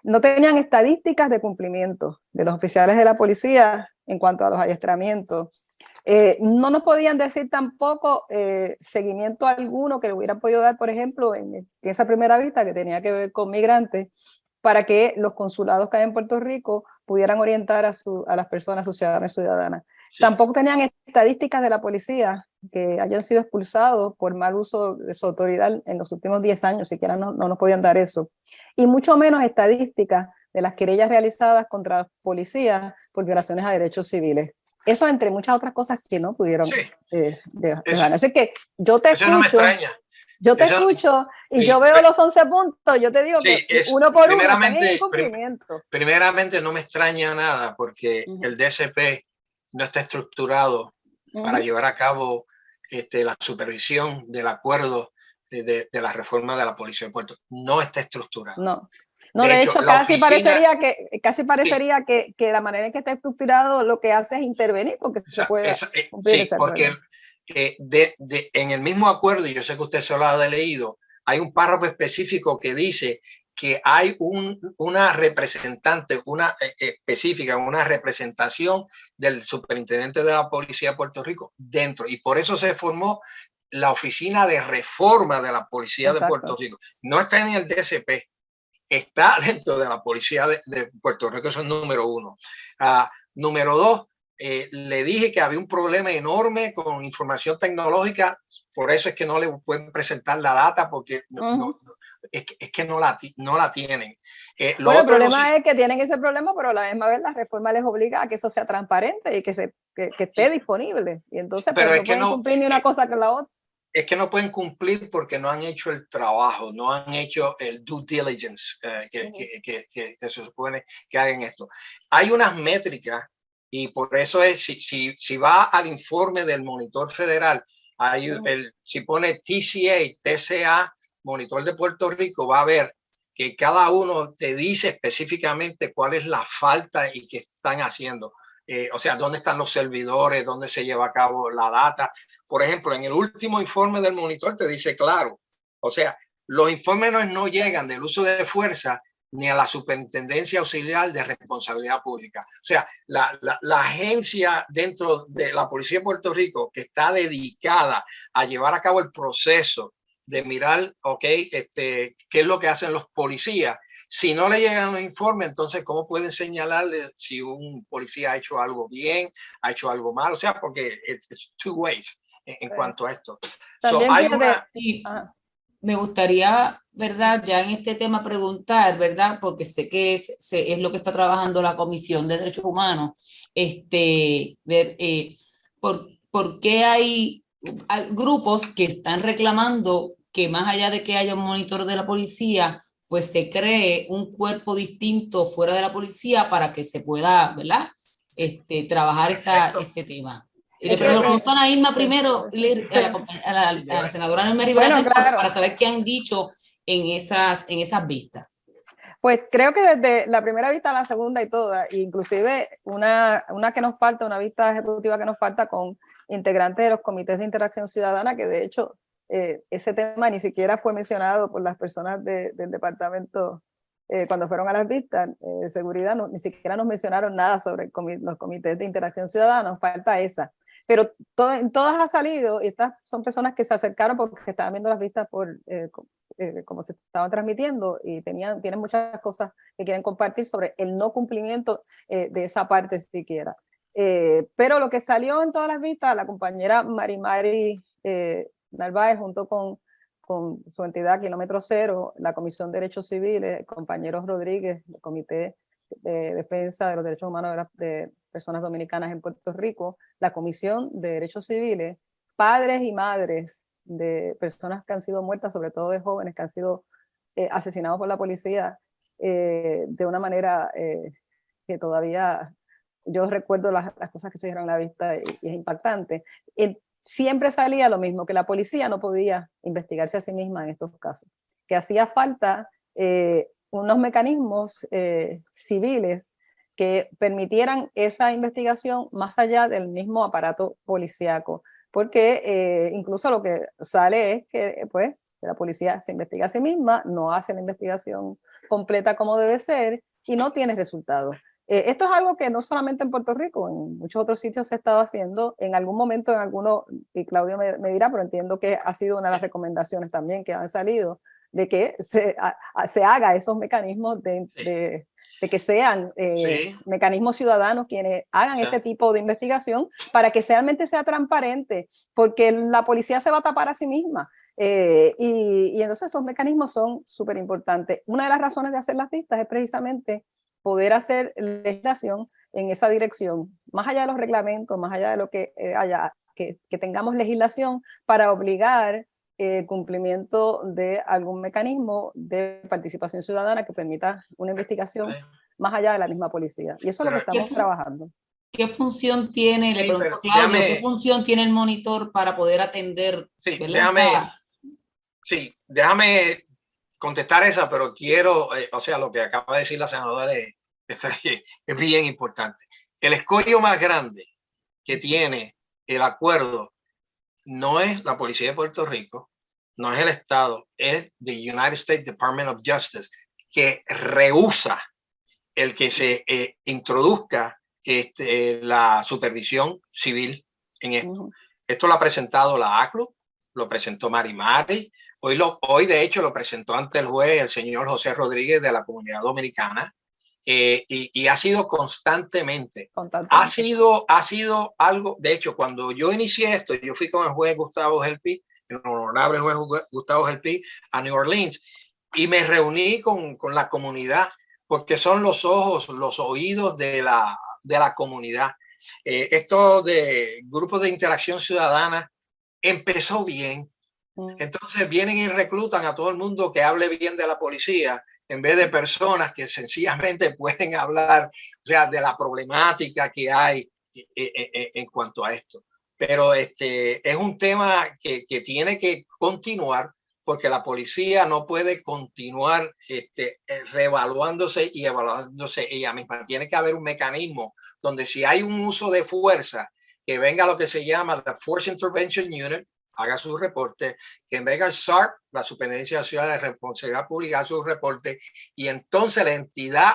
No tenían estadísticas de cumplimiento de los oficiales de la policía en cuanto a los adiestramientos. No nos podían decir tampoco seguimiento alguno que le hubieran podido dar, por ejemplo, en esa primera vista que tenía que ver con migrantes, para que los consulados que hay en Puerto Rico pudieran orientar a las personas, a sus ciudadanos y ciudadanas. Sí. Tampoco tenían estadísticas de la policía que hayan sido expulsados por mal uso de su autoridad en los últimos 10 años, siquiera no nos podían dar eso. Y mucho menos estadísticas de las querellas realizadas contra policías por violaciones a derechos civiles. Eso entre muchas otras cosas que no pudieron dejar. Así que yo te escucho. No me extraña. Yo te escucho y sí, yo veo los 11 puntos, yo te digo que uno por uno están en incumplimiento. Primeramente no me extraña nada porque el DCP no está estructurado para llevar a cabo la supervisión del acuerdo de la reforma de la Policía de Puerto. No está estructurado. De hecho casi parecería que la manera en que está estructurado lo que hace es intervenir porque se puede cumplir ese acuerdo. Porque en el mismo acuerdo, y yo sé que usted se lo ha leído, hay un párrafo específico que dice que hay una representante, una representación del superintendente de la Policía de Puerto Rico dentro, y por eso se formó la Oficina de Reforma de la Policía de Puerto Rico. No está en el DCP, está dentro de la Policía de Puerto Rico, eso es número uno. Número dos, le dije que había un problema enorme con información tecnológica, por eso es que no le pueden presentar la data, porque es que no la tienen. El problema es que tienen ese problema, pero a la misma vez la reforma les obliga a que eso sea transparente y que esté disponible. Y entonces pues, no pueden cumplir ni una cosa que la otra. Es que no pueden cumplir porque no han hecho el trabajo, no han hecho el due diligence que se supone que hagan esto. Hay unas métricas y por eso es, si va al informe del monitor federal, hay si pone TCA, monitor de Puerto Rico, va a ver que cada uno te dice específicamente cuál es la falta y qué están haciendo. O sea, dónde están los servidores, dónde se lleva a cabo la data. Por ejemplo, en el último informe del monitor te dice claro. O sea, los informes no llegan del uso de fuerza ni a la Superintendencia Auxiliar de Responsabilidad Pública. O sea, la agencia dentro de la Policía de Puerto Rico que está dedicada a llevar a cabo el proceso de mirar, qué es lo que hacen los policías. Si no le llegan los informes, entonces, ¿cómo pueden señalarle si un policía ha hecho algo bien, ha hecho algo mal? O sea, porque it's two ways en cuanto a esto. Me gustaría, ¿verdad? Ya en este tema preguntar, ¿verdad? Porque sé que es lo que está trabajando la Comisión de Derechos Humanos. ¿Por qué hay grupos que están reclamando que más allá de que haya un monitor de la policía, pues se cree un cuerpo distinto fuera de la policía para que se pueda, ¿verdad? Trabajar este tema. Y le pregunto a Ana Irma primero, a la senadora Ana Irma Rivera, para saber qué han dicho en esas vistas. Pues creo que desde la primera vista a la segunda y toda, inclusive una que nos falta, una vista ejecutiva que nos falta con integrantes de los comités de interacción ciudadana, que de hecho ese tema ni siquiera fue mencionado por las personas del departamento cuando fueron a las vistas de seguridad, ni siquiera nos mencionaron nada sobre los comités de interacción ciudadana, nos falta esa. Pero todas ha salido, y estas son personas que se acercaron porque estaban viendo las vistas por como se estaban transmitiendo y tienen muchas cosas que quieren compartir sobre el no cumplimiento de esa parte siquiera. Pero lo que salió en todas las vistas, la compañera Mari Narváez junto con su entidad Kilómetro Cero, la Comisión de Derechos Civiles, el compañero Rodríguez, el Comité de Defensa de los Derechos Humanos de Personas Dominicanas en Puerto Rico, la Comisión de Derechos Civiles, padres y madres de personas que han sido muertas, sobre todo de jóvenes que han sido asesinados por la policía de una manera que todavía yo recuerdo las cosas que se dieron en la vista y es impactante. Siempre salía lo mismo, que la policía no podía investigarse a sí misma en estos casos, que hacía falta unos mecanismos civiles que permitieran esa investigación más allá del mismo aparato policíaco, porque incluso lo que sale es que pues, la policía se investiga a sí misma, no hace la investigación completa como debe ser y no tiene resultados. Esto es algo que no solamente en Puerto Rico, en muchos otros sitios se ha estado haciendo, en algún momento en alguno, y Claudio me dirá, pero entiendo que ha sido una de las recomendaciones también que han salido, de que se haga esos mecanismos de que sean mecanismos ciudadanos quienes hagan este tipo de investigación para que realmente sea transparente, porque la policía se va a tapar a sí misma. Y entonces esos mecanismos son súper importantes. Una de las razones de hacer las vistas es precisamente poder hacer legislación en esa dirección, más allá de los reglamentos, más allá de lo que haya, que tengamos legislación para obligar cumplimiento de algún mecanismo de participación ciudadana que permita una investigación más allá de la misma policía. Y eso es lo que estamos trabajando. ¿Qué función tiene, le pregunto Claudio, qué función tiene el monitor para poder atender? Déjame contestar esa, pero quiero, o sea, lo que acaba de decir la senadora es bien importante. El escollo más grande que tiene el acuerdo no es la policía de Puerto Rico, no es el Estado, es the United States Department of Justice, que rehúsa el que se introduzca la supervisión civil en esto. Esto lo ha presentado la ACLU, lo presentó Mari. Hoy de hecho lo presentó ante el juez el señor José Rodríguez de la Comunidad Dominicana y ha sido constantemente. Ha sido algo, de hecho, cuando yo inicié esto, yo fui con el juez Gustavo Gelpi, el honorable juez Gustavo Gelpi a New Orleans y me reuní con la comunidad porque son los ojos, los oídos de la comunidad. Esto de grupos de interacción ciudadana empezó bien. Entonces vienen y reclutan a todo el mundo que hable bien de la policía en vez de personas que sencillamente pueden hablar, o sea, de la problemática que hay en cuanto a esto. Pero es un tema que tiene que continuar porque la policía no puede continuar reevaluándose y evaluándose ella misma. Tiene que haber un mecanismo donde si hay un uso de fuerza, que venga lo que se llama la Force Intervention Unit, haga su reporte, que venga el SARP, la Superintendencia Nacional de Responsabilidad Pública, haga su reporte, y entonces la entidad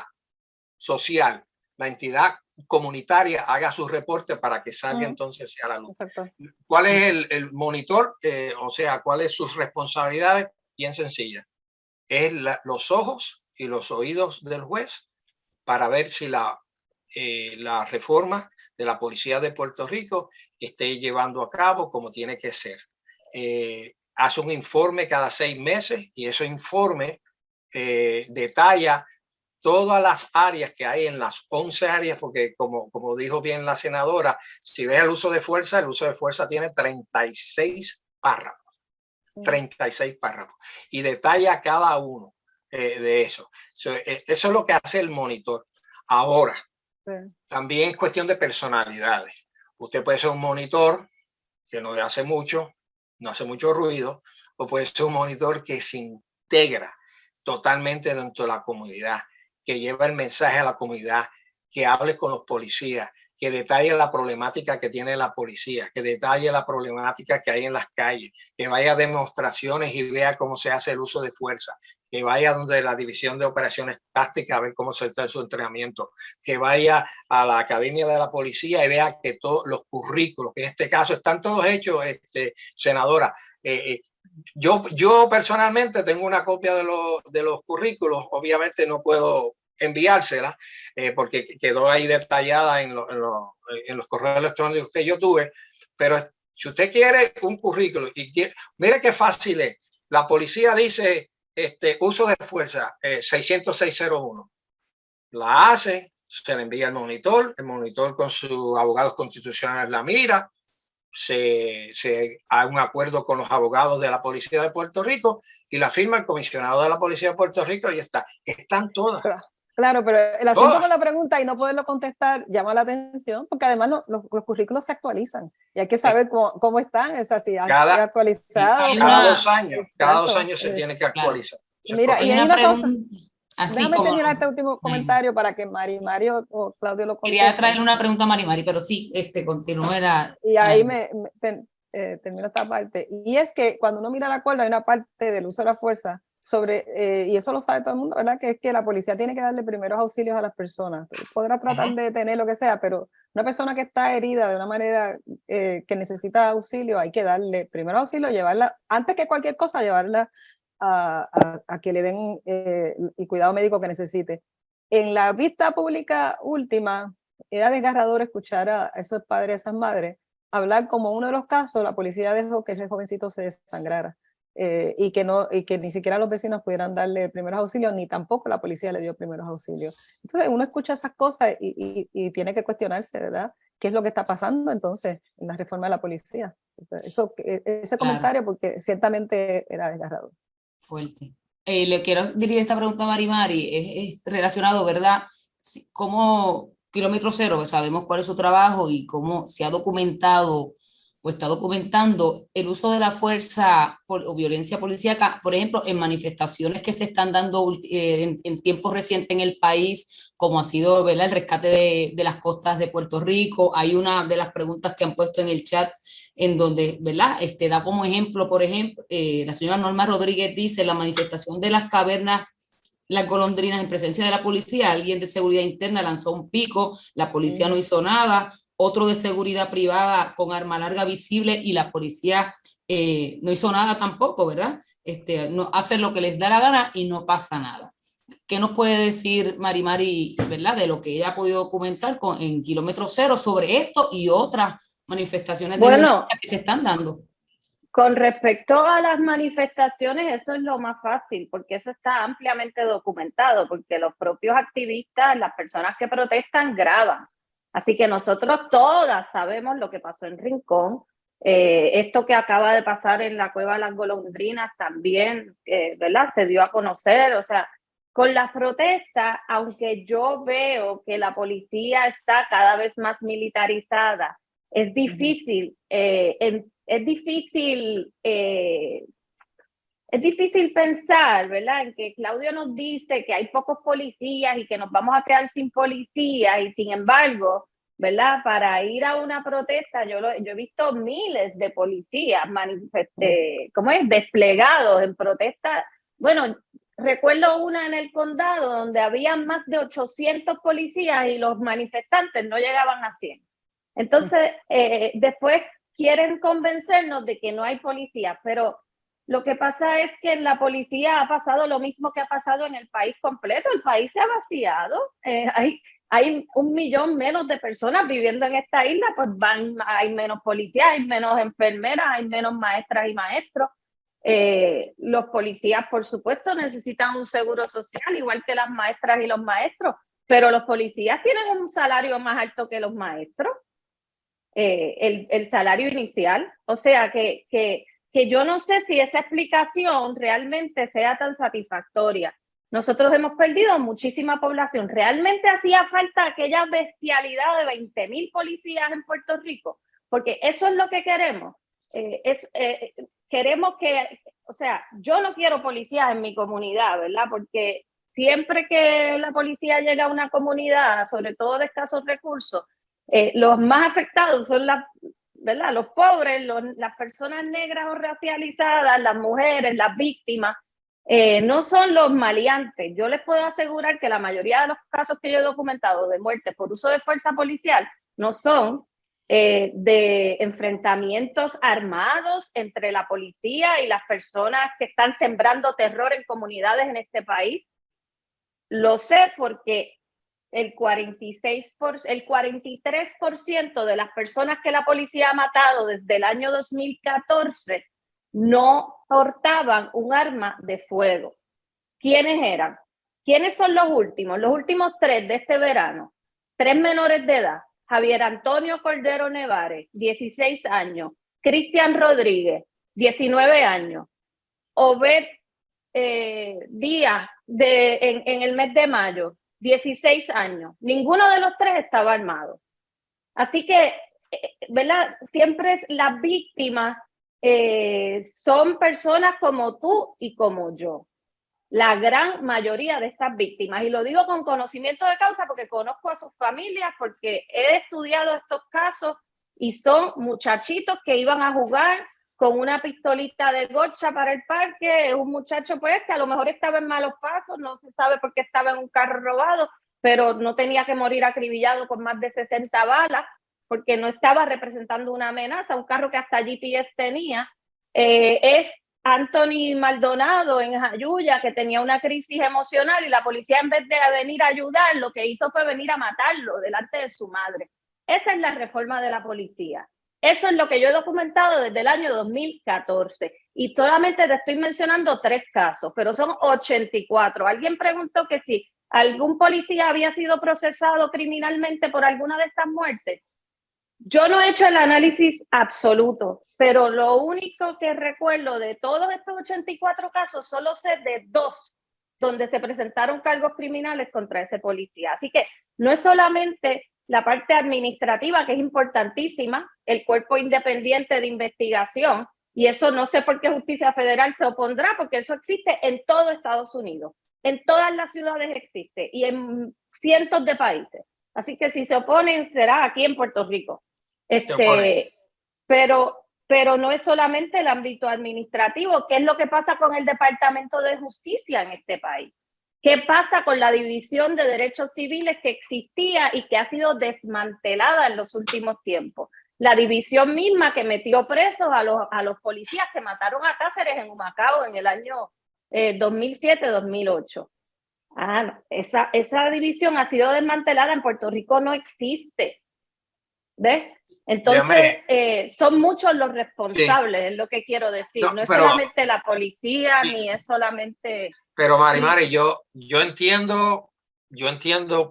social, la entidad comunitaria haga su reporte para que salga entonces a la luz. Exacto. ¿Cuál es el monitor? O sea, ¿cuáles sus responsabilidades? Bien sencilla. Es los ojos y los oídos del juez para ver si la reforma de la policía de Puerto Rico esté llevando a cabo como tiene que ser. Hace un informe cada 6 meses y ese informe detalla todas las áreas que hay en las 11 áreas, porque como dijo bien la senadora, si ves el uso de fuerza tiene 36 párrafos. 36 párrafos. Y detalla cada uno de esos. Eso es lo que hace el monitor. Ahora, también es cuestión de personalidades. Usted puede ser un monitor que no hace mucho, no hace mucho ruido, o puede ser un monitor que se integra totalmente dentro de la comunidad, que lleva el mensaje a la comunidad, que hable con los policías, que detalle la problemática que tiene la policía, que detalle la problemática que hay en las calles, que vaya a demostraciones y vea cómo se hace el uso de fuerza, que vaya donde la división de operaciones tácticas a ver cómo se está su entrenamiento, que vaya a la academia de la policía y vea que todos los currículos, que en este caso están todos hechos, senadora. Yo personalmente tengo una copia de los currículos, obviamente no puedo enviársela porque quedó ahí detallada en los correos electrónicos que yo tuve, pero si usted quiere un currículo y mire qué fácil es, la policía dice uso de fuerza 60601, la hace, se le envía el monitor con sus abogados constitucionales la mira, se hay un acuerdo con los abogados de la Policía de Puerto Rico y la firma el comisionado de la Policía de Puerto Rico y están todas. Claro, pero el asunto Todas. con la pregunta y no poderlo contestar llama la atención, porque además los currículos se actualizan y hay que saber cómo están, o sea, si actualizados. Cada 2 años se tiene que actualizar. Claro. Mira, y hay una cosa, así déjame como, terminar este último comentario para que Mario o Claudio lo conteste. Quería traerle una pregunta a Mari, pero sí, continúe y ahí termino esta parte. Y es que cuando uno mira el acuerdo hay una parte del uso de la fuerza y eso lo sabe todo el mundo, ¿verdad? Que es que la policía tiene que darle primeros auxilios a las personas. Podrá tratar de detener lo que sea, pero una persona que está herida de una manera que necesita auxilio, hay que darle primeros auxilios, llevarla, antes que cualquier cosa, llevarla a que le den el cuidado médico que necesite. En la vista pública última, era desgarrador escuchar a esos padres, a esas madres, hablar como uno de los casos, la policía dejó que ese jovencito se desangrara. Y que ni siquiera los vecinos pudieran darle primeros auxilios, ni tampoco la policía le dio primeros auxilios. Entonces uno escucha esas cosas y tiene que cuestionarse, ¿verdad? ¿Qué es lo que está pasando entonces en la reforma de la policía? Ese comentario, porque ciertamente era desgarrador. Fuerte. Le quiero dirigir esta pregunta a Mari, es relacionado, ¿verdad? Como Kilómetro Cero, pues sabemos cuál es su trabajo y cómo se ha documentado o está documentando el uso de la fuerza o violencia policíaca, por ejemplo, en manifestaciones que se están dando en tiempos recientes en el país, como ha sido, ¿verdad?, el rescate de las costas de Puerto Rico. Hay una de las preguntas que han puesto en el chat en donde, ¿verdad?, da como ejemplo, por ejemplo, la señora Norma Rodríguez dice, la manifestación de las cavernas, las golondrinas en presencia de la policía, alguien de seguridad interna lanzó un pico, la policía no hizo nada, otro de seguridad privada con arma larga visible y la policía no hizo nada tampoco, ¿verdad? No hacen lo que les da la gana y no pasa nada. ¿Qué nos puede decir Mari, ¿verdad?, de lo que ella ha podido documentar en Kilómetro Cero sobre esto y otras manifestaciones de violencia que se están dando? Con respecto a las manifestaciones, eso es lo más fácil, porque eso está ampliamente documentado, porque los propios activistas, las personas que protestan, graban. Así que nosotros todas sabemos lo que pasó en Rincón. Esto que acaba de pasar en la Cueva de las Golondrinas también, ¿verdad?, se dio a conocer. O sea, con las protestas, aunque yo veo que la policía está cada vez más militarizada, es difícil, es difícil pensar, ¿verdad?, en que Claudio nos dice que hay pocos policías y que nos vamos a quedar sin policías y sin embargo, ¿verdad?, para ir a una protesta, yo he visto miles de policías desplegados en protestas. Bueno, recuerdo una en el condado donde había más de 800 policías y los manifestantes no llegaban a 100. Entonces, después quieren convencernos de que no hay policía, pero lo que pasa es que en la policía ha pasado lo mismo que ha pasado en el país completo. El país se ha vaciado. Hay 1 millón menos de personas viviendo en esta isla, pues hay menos policías, hay menos enfermeras, hay menos maestras y maestros. Los policías, por supuesto, necesitan un seguro social, igual que las maestras y los maestros, pero los policías tienen un salario más alto que los maestros. El salario inicial, o sea que yo no sé si esa explicación realmente sea tan satisfactoria. nosotros hemos perdido muchísima población. ¿Realmente hacía falta aquella bestialidad de 20,000 policías en Puerto Rico? Porque eso es lo que queremos. Queremos que, o sea, yo no quiero policías en mi comunidad, ¿verdad? Porque siempre que la policía llega a una comunidad, sobre todo de escasos recursos, los más afectados son ¿verdad? Los pobres, las personas negras o racializadas, las mujeres, las víctimas. No son los maleantes. Yo les puedo asegurar que la mayoría de los casos que yo he documentado de muerte por uso de fuerza policial no son de enfrentamientos armados entre la policía y las personas que están sembrando terror en comunidades en este país. Lo sé porque el 43% de las personas que la policía ha matado desde el año 2014 no portaban un arma de fuego. ¿Quiénes eran? ¿Quiénes son los últimos? Los últimos 3 de este verano. 3 menores de edad. Javier Antonio Cordero Nevares, 16 años. Cristian Rodríguez, 19 años. Obed Díaz, en el mes de mayo, 16 años. Ninguno de los 3 estaba armado. Así que, ¿verdad? Siempre las víctimas son personas como tú y como yo. La gran mayoría de estas víctimas, y lo digo con conocimiento de causa porque conozco a sus familias, porque he estudiado estos casos y son muchachitos que iban a jugar con una pistolita de gocha para el parque, un muchacho pues que a lo mejor estaba en malos pasos, no se sabe por qué estaba en un carro robado, pero no tenía que morir acribillado con más de 60 balas, porque no estaba representando una amenaza, un carro que hasta GPS tenía. Es Anthony Maldonado en Jayuya, que tenía una crisis emocional y la policía, en vez de venir a ayudar, lo que hizo fue venir a matarlo delante de su madre. Esa es la reforma de la policía. Eso es lo que yo he documentado desde el año 2014 y solamente te estoy mencionando 3 casos, pero son 84. Alguien preguntó que si algún policía había sido procesado criminalmente por alguna de estas muertes. Yo no he hecho el análisis absoluto, pero lo único que recuerdo de todos estos 84 casos, solo sé de 2 donde se presentaron cargos criminales contra ese policía. Así que no es solamente la parte administrativa, que es importantísima, el cuerpo independiente de investigación, y eso no sé por qué Justicia Federal se opondrá, porque eso existe en todo Estados Unidos, en todas las ciudades existe y en cientos de países. Así que si se oponen, será aquí en Puerto Rico. Pero no es solamente el ámbito administrativo. ¿Qué es lo que pasa con el Departamento de Justicia en este país? ¿Qué pasa con la división de derechos civiles que existía y que ha sido desmantelada en los últimos tiempos? La división misma que metió presos a los policías que mataron a Cáceres en Humacao en el año 2007-2008. Esa división ha sido desmantelada. En Puerto Rico no existe. ¿Ves? Entonces, son muchos los responsables, sí. Es lo que quiero decir. No es solamente la policía, sí. Ni es solamente... Pero Mari, yo entiendo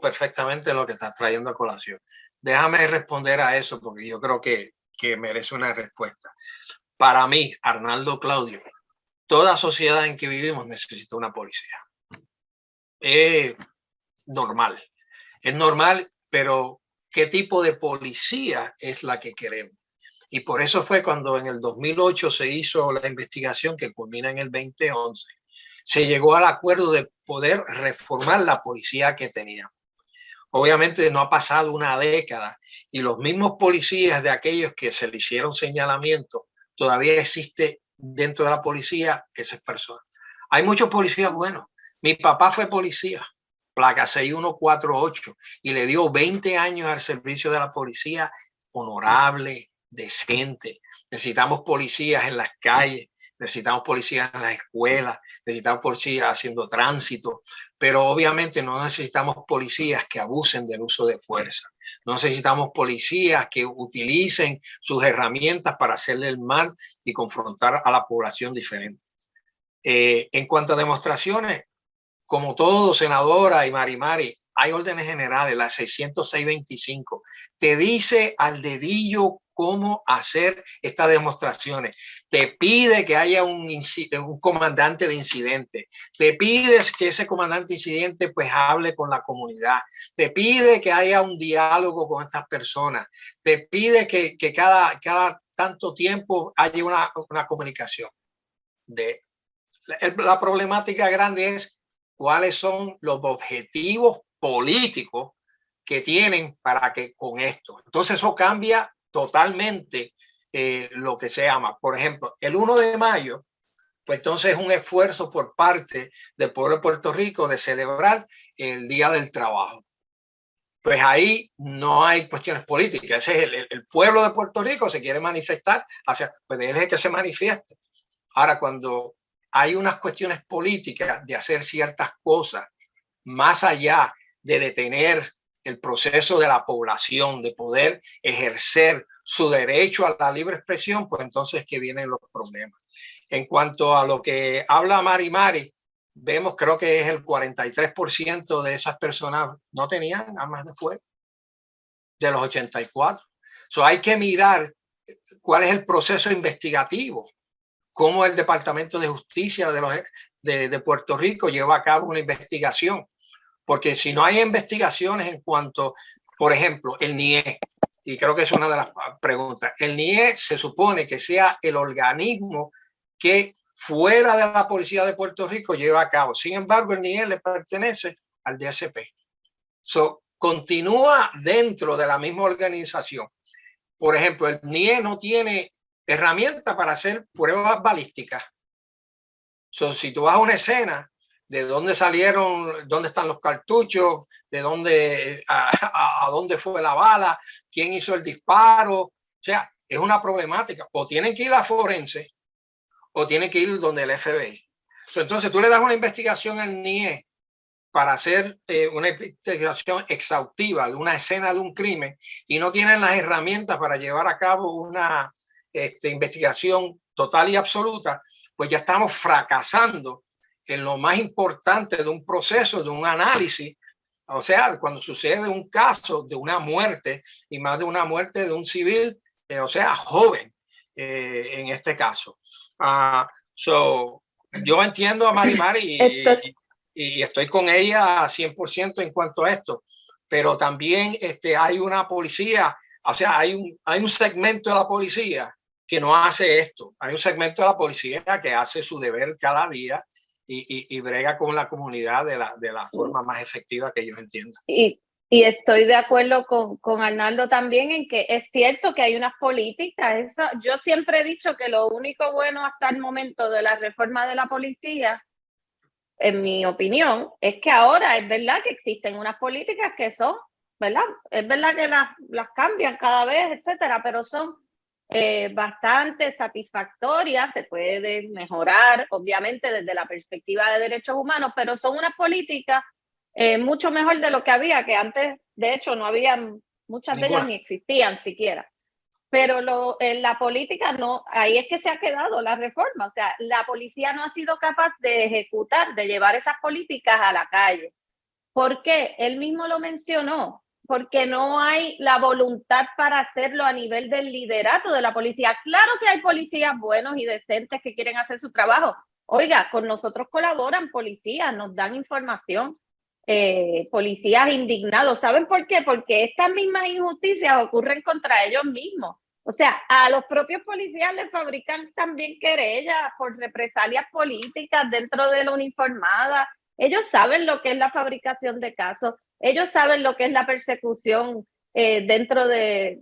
perfectamente lo que estás trayendo a colación. Déjame responder a eso porque yo creo que merece una respuesta. Para mí, Arnaldo Claudio, toda sociedad en que vivimos necesita una policía. Es normal, pero ¿qué tipo de policía es la que queremos? Y por eso fue cuando en el 2008 se hizo la investigación que culmina en el 2011. Se llegó al acuerdo de poder reformar la policía que teníamos. Obviamente no ha pasado una década y los mismos policías de aquellos que se le hicieron señalamiento, todavía existe dentro de la policía esas personas. Hay muchos policías buenos. Mi papá fue policía, placa 6148, y le dio 20 años al servicio de la policía, honorable, decente. Necesitamos policías en las calles, necesitamos policías en las escuelas, necesitamos policías haciendo tránsito, pero obviamente no necesitamos policías que abusen del uso de fuerza. No necesitamos policías que utilicen sus herramientas para hacerle el mal y confrontar a la población diferente. En cuanto a demostraciones, como todo, senadora y Mari, hay órdenes generales, la 606-25, te dice al dedillo cómo hacer estas demostraciones. Te pide que haya un comandante de incidente. Te pides que ese comandante de incidente pues hable con la comunidad. Te pide que haya un diálogo con estas personas. Te pide que cada tanto tiempo haya una comunicación. La problemática grande es cuáles son los objetivos políticos que tienen para que con esto. Entonces eso cambia totalmente lo que se llama. Por ejemplo, el 1 de mayo, pues entonces es un esfuerzo por parte del pueblo de Puerto Rico de celebrar el Día del Trabajo. Pues ahí no hay cuestiones políticas. Ese es el pueblo de Puerto Rico se quiere manifestar hacia, pues él es el que se manifieste. Ahora, cuando hay unas cuestiones políticas de hacer ciertas cosas más allá de detener el proceso de la población, de poder ejercer su derecho a la libre expresión, pues entonces que vienen los problemas. En cuanto a lo que habla Mari, vemos, creo que es el 43% de esas personas no tenían armas de fuego, de los 84. Hay que mirar cuál es el proceso investigativo, cómo el Departamento de Justicia de Puerto Rico lleva a cabo una investigación. Porque si no hay investigaciones en cuanto, por ejemplo, el NIE, y creo que es una de las preguntas, el NIE se supone que sea el organismo que fuera de la Policía de Puerto Rico lleva a cabo. Sin embargo, el NIE le pertenece al DSP. Continúa dentro de la misma organización. Por ejemplo, el NIE no tiene herramientas para hacer pruebas balísticas. Si tú vas a una escena, de dónde salieron, dónde están los cartuchos, de dónde, a dónde fue la bala, quién hizo el disparo. O sea, es una problemática. O tienen que ir a forense o tienen que ir donde el FBI. Entonces tú le das una investigación al NIE para hacer una investigación exhaustiva de una escena de un crimen y no tienen las herramientas para llevar a cabo una investigación total y absoluta, pues ya estamos fracasando en lo más importante de un proceso, de un análisis. O sea, cuando sucede un caso de una muerte, y más de una muerte de un civil, o sea, joven, en este caso. Yo entiendo a Mari y estoy con ella 100% en cuanto a esto, pero también hay una policía, o sea, hay un segmento de la policía que no hace esto. Hay un segmento de la policía que hace su deber cada día y brega con la comunidad de la forma más efectiva que ellos entiendan. Y estoy de acuerdo con Arnaldo también en que es cierto que hay unas políticas. Yo siempre he dicho que lo único bueno hasta el momento de la reforma de la policía, en mi opinión, es que ahora es verdad que existen unas políticas que son, ¿verdad? Es verdad que las cambian cada vez, etcétera, pero son bastante satisfactorias. Se puede mejorar, obviamente, desde la perspectiva de derechos humanos, pero son unas políticas mucho mejor de lo que había, que antes, de hecho, no habían, muchas de ellas ni existían siquiera. Pero en la política no, ahí es que se ha quedado la reforma. O sea, la policía no ha sido capaz de ejecutar, de llevar esas políticas a la calle. ¿Por qué? Él mismo lo mencionó. Porque no hay la voluntad para hacerlo a nivel del liderato de la policía. Claro que hay policías buenos y decentes que quieren hacer su trabajo. Oiga, con nosotros colaboran policías, nos dan información, policías indignados. ¿Saben por qué? Porque estas mismas injusticias ocurren contra ellos mismos. O sea, a los propios policías les fabrican también querellas por represalias políticas dentro de la uniformada. Ellos saben lo que es la fabricación de casos. Ellos saben lo que es la persecución dentro de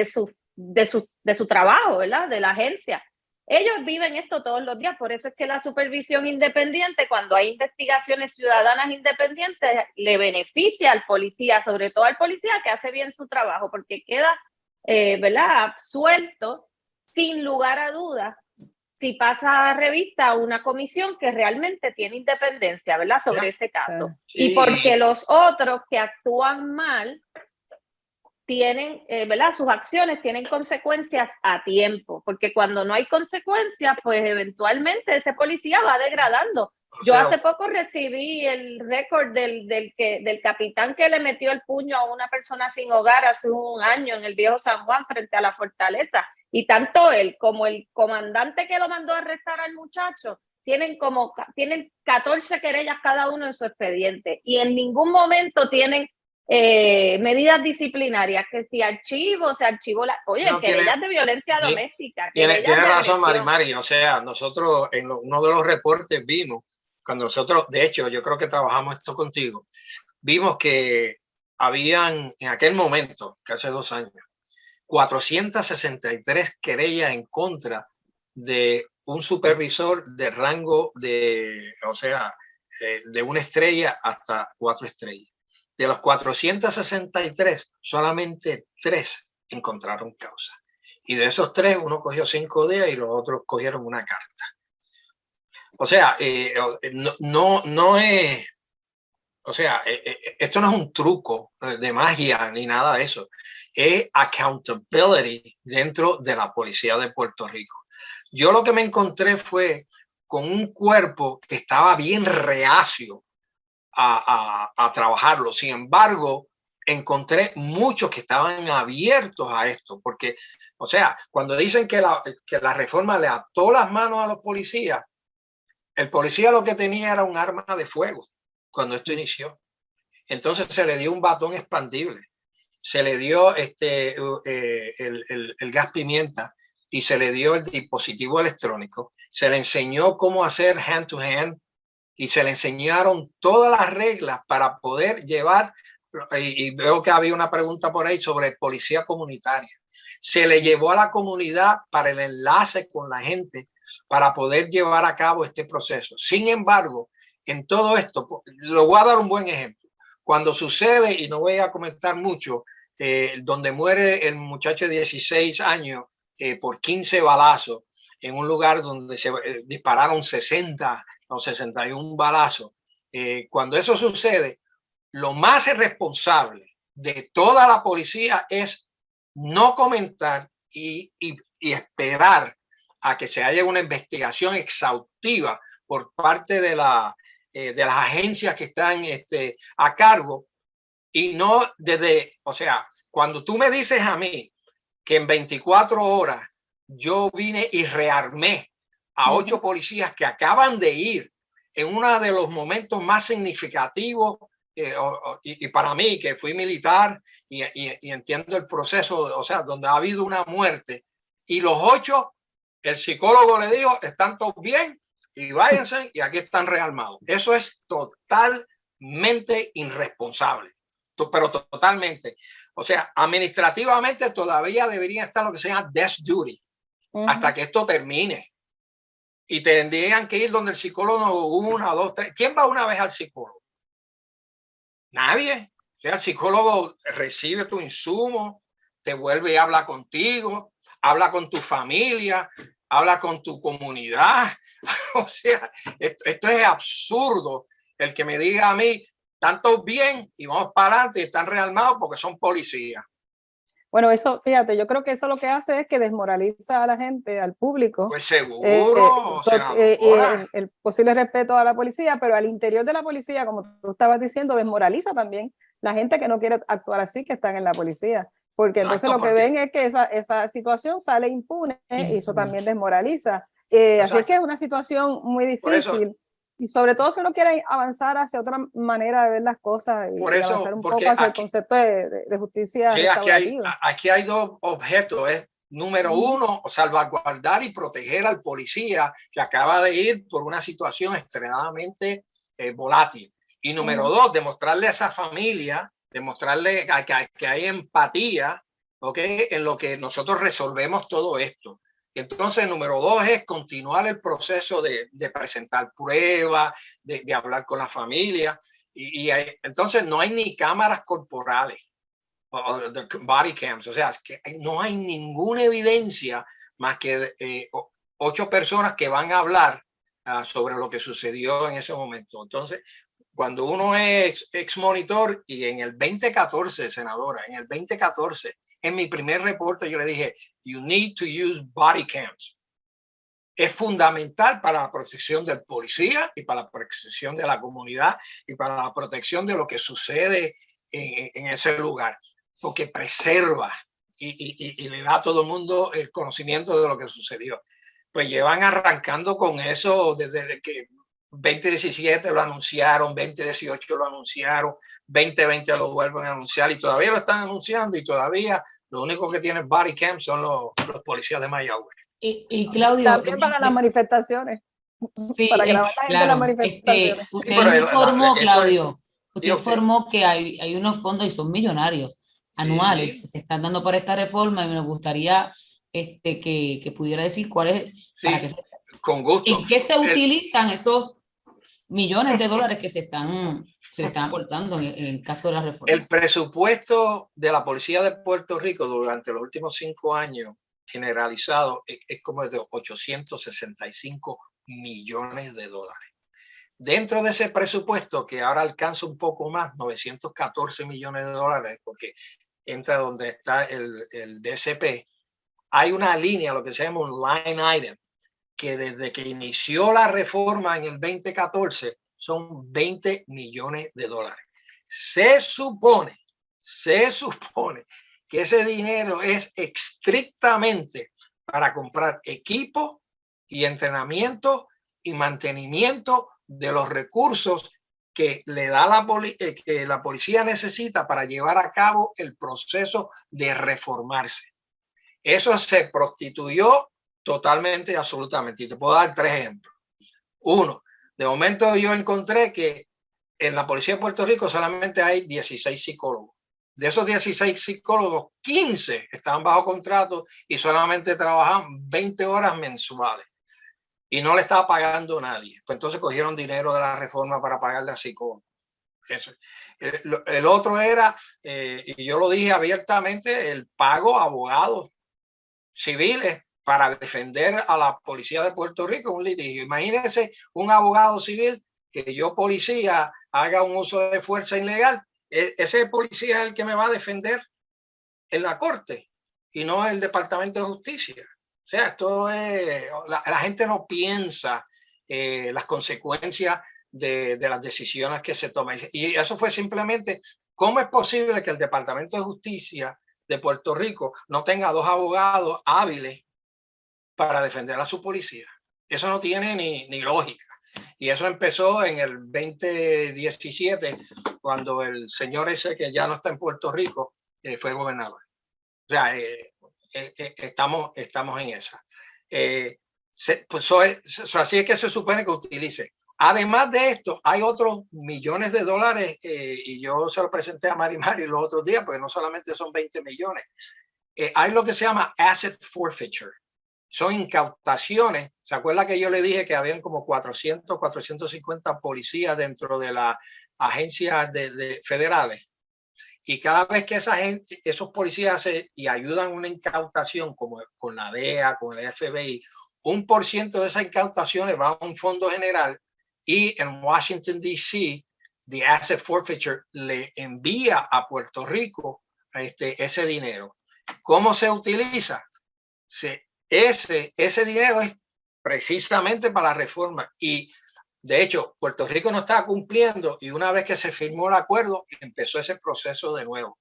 su trabajo, ¿verdad? De la agencia. Ellos viven esto todos los días, por eso es que la supervisión independiente, cuando hay investigaciones ciudadanas independientes, le beneficia al policía, sobre todo al policía que hace bien su trabajo, porque queda, ¿verdad?, absuelto, sin lugar a dudas, si pasa a revista una comisión que realmente tiene independencia, ¿verdad?, sobre ese caso. Sí. Y porque los otros que actúan mal tienen, ¿verdad?, sus acciones tienen consecuencias a tiempo, porque cuando no hay consecuencias, pues eventualmente ese policía va degradando. Yo hace poco recibí el récord del capitán que le metió el puño a una persona sin hogar hace un año en el viejo San Juan frente a la fortaleza. Y tanto él como el comandante que lo mandó a arrestar al muchacho tienen 14 querellas cada uno en su expediente y en ningún momento tienen medidas discunarias, que si se archivó querellas de violencia doméstica. Tiene razón, Mari. O sea, nosotros en uno de los reportes vimos, cuando nosotros, de hecho, yo creo que trabajamos esto contigo, vimos que habían en aquel momento, que hace 2 años, 463 querellas en contra de un supervisor de rango de, o sea, de 1 estrella hasta 4 estrellas. De los 463, solamente 3 encontraron causa. Y de esos 3, uno cogió 5 días y los otros cogieron una carta. O sea, no es, o sea, esto no es un truco de magia ni nada de eso. Es accountability dentro de la policía de Puerto Rico. Yo lo que me encontré fue con un cuerpo que estaba bien reacio a trabajarlo. Sin embargo, encontré muchos que estaban abiertos a esto, porque, o sea, cuando dicen que la reforma le ató las manos a los policías, el policía lo que tenía era un arma de fuego cuando esto inició. Entonces se le dio un batón expandible, se le dio el gas pimienta y se le dio el dispositivo electrónico, se le enseñó cómo hacer hand to hand y se le enseñaron todas las reglas para poder llevar, y veo que había una pregunta por ahí sobre policía comunitaria. Se le llevó a la comunidad para el enlace con la gente para poder llevar a cabo este proceso. Sin embargo, en todo esto, lo voy a dar un buen ejemplo. Cuando sucede, y no voy a comentar mucho, donde muere el muchacho de 16 años por 15 balazos en un lugar donde se dispararon 60 o 61 balazos. Cuando eso sucede, lo más irresponsable de toda la policía es no comentar y esperar a que se haya una investigación exhaustiva por parte de las agencias que están a cargo y no desde, o sea, cuando tú me dices a mí que en 24 horas yo vine y rearmé a 8 policías que acaban de ir en uno de los momentos más significativos y para mí que fui militar y entiendo el proceso, o sea, donde ha habido una muerte y los 8, el psicólogo le dijo, están todos bien y váyanse y aquí están rearmados. Eso es totalmente irresponsable, pero totalmente. O sea, administrativamente todavía debería estar lo que se llama desk duty hasta que esto termine. Y tendrían que ir donde el psicólogo 1, 2, 3. ¿Quién va una vez al psicólogo? Nadie. O sea, el psicólogo recibe tu insumo, te vuelve y habla contigo, habla con tu familia, habla con tu comunidad. O sea, esto es absurdo. El que me diga a mí, están todos bien y vamos para adelante y están rearmados porque son policías. Bueno, eso, fíjate, yo creo que eso lo que hace es que desmoraliza a la gente, al público. Pues seguro, el posible respeto a la policía, pero al interior de la policía, como tú estabas diciendo, desmoraliza también la gente que no quiere actuar así, que están en la policía. Porque entonces lo que ven es que esa situación sale impune y eso también desmoraliza. Así es que es una situación muy difícil. Y sobre todo si uno quiere avanzar hacia otra manera de ver las cosas y avanzar un poco hacia el concepto de justicia restaurativa. Aquí hay 2 objetos. Número 1, salvaguardar y proteger al policía que acaba de ir por una situación extremadamente volátil. Y número 2, demostrarle a esa familia, demostrarle que hay empatía, ¿okay? En lo que nosotros resolvemos todo esto. Entonces, número 2 es continuar el proceso de presentar pruebas, de hablar con la familia. Entonces, no hay ni cámaras corporales, o body cams. O sea, es que no hay ninguna evidencia más que 8 personas que van a hablar sobre lo que sucedió en ese momento. Entonces, cuando uno es ex monitor y en el 2014, senadora, en el 2014, en mi primer reporte yo le dije, you need to use body cams. es fundamental para la protección del policía y para la protección de la comunidad y para la protección de lo que sucede en ese lugar, porque preserva y le da a todo el mundo el conocimiento de lo que sucedió. Pues llevan arrancando con eso desde que 2017 lo anunciaron, 2018 lo anunciaron, 2020 lo vuelven a anunciar y todavía lo están anunciando y todavía lo único que tienen body cam son los policías de Mayagüez. Y Claudio, también para las manifestaciones. sí, para grabar la gente en las manifestaciones. usted informó, Claudio, usted digo, informó que hay unos fondos y son millonarios anuales que se están dando para esta reforma y me gustaría que pudiera decir cuál es, para que con gusto. ¿En qué se utilizan esos millones de dólares que se le están aportando en el caso de la reforma? El presupuesto de la Policía de Puerto Rico durante los últimos 5 años generalizado es como de 865 millones de dólares. Dentro de ese presupuesto, que ahora alcanza un poco más, 914 millones de dólares, porque entra donde está el DSP, hay una línea, lo que se llama un line item, que desde que inició la reforma en el 2014 son 20 millones de dólares. Se supone que ese dinero es estrictamente para comprar equipo y entrenamiento y mantenimiento de los recursos que le da que la policía necesita para llevar a cabo el proceso de reformarse. Eso se prostituyó totalmente y absolutamente. Y te puedo dar 3 ejemplos. Uno, de momento yo encontré que en la Policía de Puerto Rico solamente hay 16 psicólogos. De esos 16 psicólogos, 15 estaban bajo contrato y solamente trabajaban 20 horas mensuales. Y no le estaba pagando a nadie. Pues entonces cogieron dinero de la reforma para pagarle a psicólogos. Eso. El otro era, y yo lo dije abiertamente, el pago a abogados civiles para defender a la policía de Puerto Rico en un litigio. Imagínense un abogado civil que yo, policía, haga un uso de fuerza ilegal. Ese policía es el que me va a defender en la corte y no el Departamento de Justicia. O sea, esto es, la gente no piensa las consecuencias de las decisiones que se toman. Y eso fue simplemente, ¿cómo es posible que el Departamento de Justicia de Puerto Rico no tenga 2 abogados hábiles para defender a su policía? Eso no tiene ni lógica. Y eso empezó en el 2017, cuando el señor ese que ya no está en Puerto Rico fue gobernador. O sea, estamos en esa. Así es que se supone que utilice. Además de esto, hay otros millones de dólares, y yo se lo presenté a Mari los otros días, porque no solamente son 20 millones. Hay lo que se llama asset forfeiture. Son incautaciones. ¿Se acuerda que yo le dije que habían como 400, 450 policías dentro de las agencias federales? Y cada vez que esos policías y ayudan una incautación, como con la DEA, con el FBI, 1% de esas incautaciones va a un fondo general y en Washington, D.C., the asset forfeiture le envía a Puerto Rico ese dinero. ¿Cómo se utiliza? Ese dinero es precisamente para la reforma y de hecho, Puerto Rico no estaba cumpliendo y una vez que se firmó el acuerdo, empezó ese proceso de nuevo.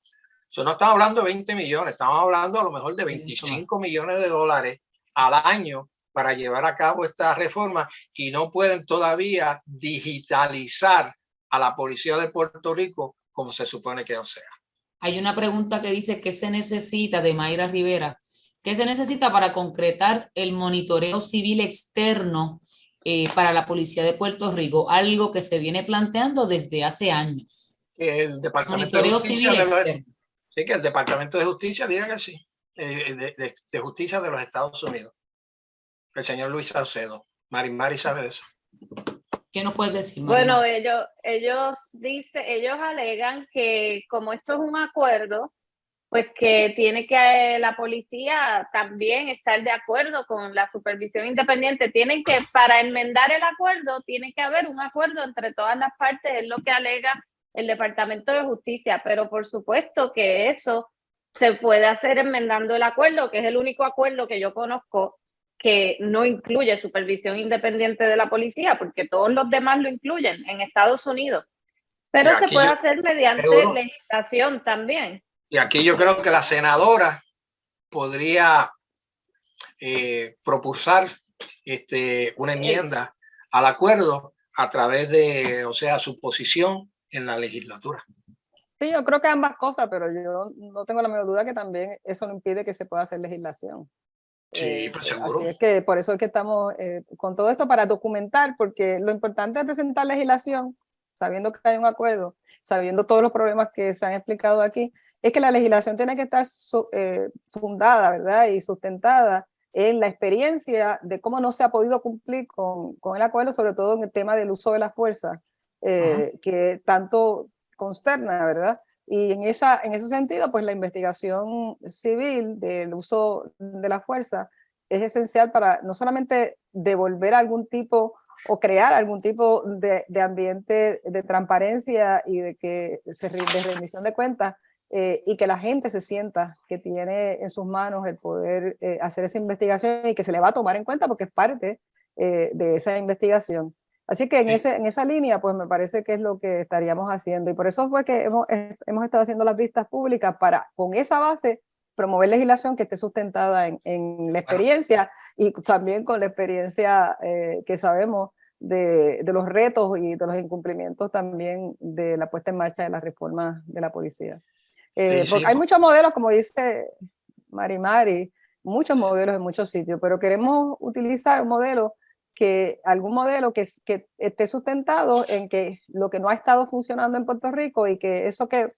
No estamos hablando de 20 millones, estamos hablando a lo mejor de 25 millones de dólares al año para llevar a cabo esta reforma y no pueden todavía digitalizar a la policía de Puerto Rico como se supone que no sea. Hay una pregunta que dice, ¿qué se necesita, de Mayra Rivera? ¿Qué se necesita para concretar el monitoreo civil externo para la policía de Puerto Rico? Algo que se viene planteando desde hace años. El Departamento de Justicia sí, que el Departamento de Justicia diga que sí, de Justicia de los Estados Unidos. El señor Luis Saucedo. Mari sabe de eso. ¿Qué nos puedes decir, Mari? Bueno, ellos alegan que como esto es un acuerdo, pues que tiene que la policía también estar de acuerdo con la supervisión independiente. Tienen que, para enmendar el acuerdo, tiene que haber un acuerdo entre todas las partes, es lo que alega el Departamento de Justicia, pero por supuesto que eso se puede hacer enmendando el acuerdo, que es el único acuerdo que yo conozco que no incluye supervisión independiente de la policía, porque todos los demás lo incluyen en Estados Unidos. Pero se puede hacer mediante legislación también. Y aquí yo creo que la senadora podría propulsar una enmienda al acuerdo a través de, o sea, su posición en la legislatura. Sí, yo creo que ambas cosas, pero yo no tengo la menor duda que también eso no impide que se pueda hacer legislación. Sí, pues seguro. Así es que por eso es que estamos con todo esto para documentar, porque lo importante de presentar legislación, sabiendo que hay un acuerdo, sabiendo todos los problemas que se han explicado aquí, es que la legislación tiene que estar fundada, ¿verdad? Y sustentada en la experiencia de cómo no se ha podido cumplir con el acuerdo, sobre todo en el tema del uso de la fuerza, que tanto consterna, ¿verdad? Y en ese sentido, pues la investigación civil del uso de la fuerza es esencial para no solamente devolver algún tipo o crear algún tipo de ambiente de transparencia y de rendición de cuentas, y que la gente se sienta que tiene en sus manos el poder hacer esa investigación y que se le va a tomar en cuenta porque es parte de esa investigación. Así que en esa línea, pues me parece que es lo que estaríamos haciendo. Y por eso fue que hemos estado haciendo las vistas públicas para, con esa base, promover legislación que esté sustentada en la experiencia y también con la experiencia que sabemos de los retos y de los incumplimientos también de la puesta en marcha de las reformas de la policía. Hay muchos modelos, como dice Mari, muchos modelos en muchos sitios, pero queremos utilizar algún modelo que esté sustentado en que lo que no ha estado funcionando en Puerto Rico y que eso que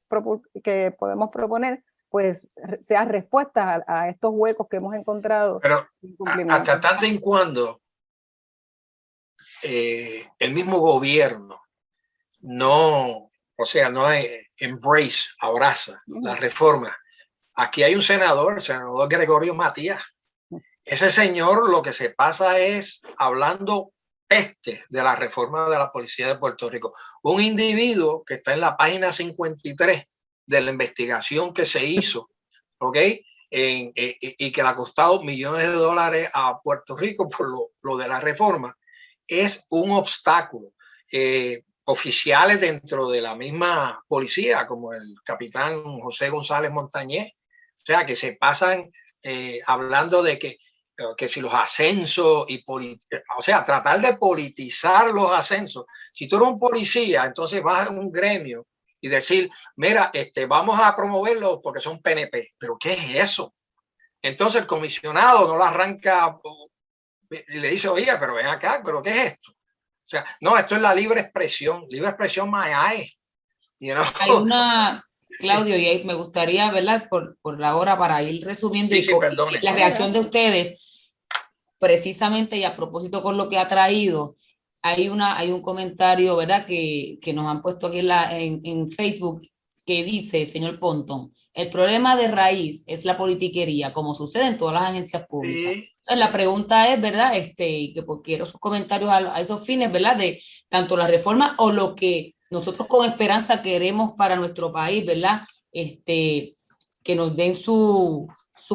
podemos proponer pues sea respuesta a estos huecos que hemos encontrado. Pero hasta tanto en cuando el mismo gobierno no abraza la reforma. Aquí hay un senador, el senador Gregorio Matías. Ese señor lo que se pasa es hablando peste de la reforma de la policía de Puerto Rico. Un individuo que está en la página 53 de la investigación que se hizo, ¿ok? Y que le ha costado millones de dólares a Puerto Rico por lo de la reforma, es un obstáculo. Oficiales dentro de la misma policía, como el capitán José González Montañez, o sea, que se pasan hablando de que si los ascensos o sea, tratar de politizar los ascensos. Si tú eres un policía, entonces vas a un gremio y decir, mira, vamos a promoverlos porque son PNP. ¿Pero qué es eso? Entonces el comisionado no lo arranca y le dice, oye, pero ven acá, ¿pero qué es esto? O sea, no, esto es la libre expresión my eye. You know? Hay una, Claudio, y ahí me gustaría, ¿verdad? Por la hora para ir resumiendo y la reacción de ustedes, precisamente y a propósito con lo que ha traído, hay un comentario, ¿verdad? Que nos han puesto aquí en Facebook que dice, señor Pontón, el problema de raíz es la politiquería, como sucede en todas las agencias públicas. Sí. Entonces, la pregunta es, ¿verdad? Que quiero sus comentarios a esos fines, ¿verdad? De tanto la reforma o lo que nosotros con esperanza queremos para nuestro país, ¿verdad? Que nos den su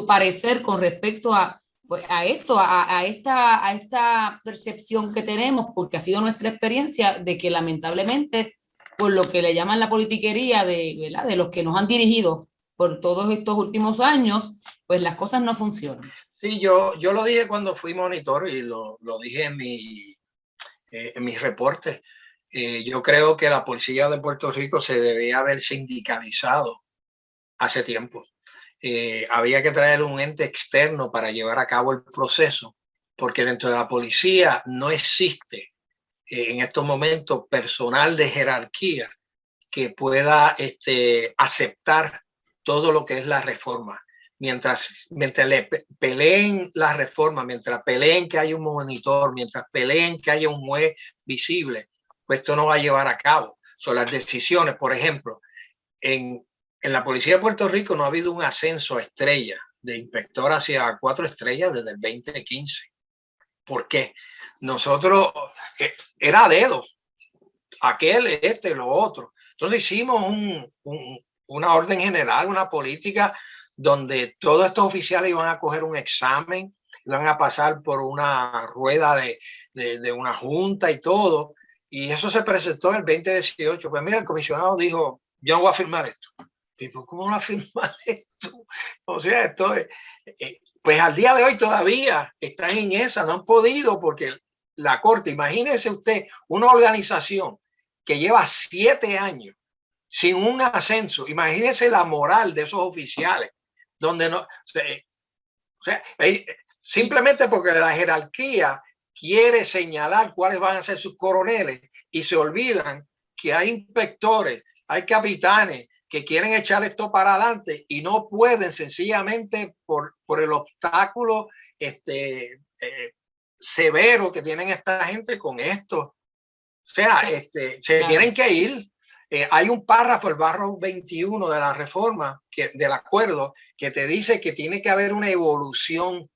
parecer con respecto a esta percepción que tenemos, porque ha sido nuestra experiencia de que lamentablemente, por lo que le llaman la politiquería ¿verdad? De los que nos han dirigido por todos estos últimos años, pues las cosas no funcionan. Sí, yo lo dije cuando fui monitor y lo dije en mis reportes. Yo creo que la policía de Puerto Rico se debía haber sindicalizado hace tiempo. Había que traer un ente externo para llevar a cabo el proceso, porque dentro de la policía no existe en estos momentos personal de jerarquía que pueda aceptar todo lo que es la reforma. Mientras le peleen la reforma, mientras peleen que haya un monitor, mientras peleen que haya un juez visible, pues esto no va a llevar a cabo. Son las decisiones, por ejemplo, en la policía de Puerto Rico no ha habido un ascenso a estrella, de inspector hacia 4 estrellas desde el 2015. ¿Por qué? Nosotros, era a dedo, aquel, lo otro. Entonces hicimos una orden general, una política donde todos estos oficiales iban a coger un examen iban a pasar por una rueda de una junta y todo. Y eso se presentó en el 2018. Pues mira, el comisionado dijo, yo no voy a firmar esto. Y pues, ¿cómo no a firmar esto? O sea, esto es, pues al día de hoy todavía están en esa, no han podido porque la Corte, imagínese usted, una organización que lleva 7 años sin un ascenso, imagínese la moral de esos oficiales, donde no, simplemente porque la jerarquía quiere señalar cuáles van a ser sus coroneles y se olvidan que hay inspectores, hay capitanes que quieren echar esto para adelante y no pueden sencillamente por el obstáculo severo que tienen esta gente con esto. O sea, se tienen que ir. Hay un párrafo, el párrafo 21 de la reforma, del acuerdo, que te dice que tiene que haber una evolución.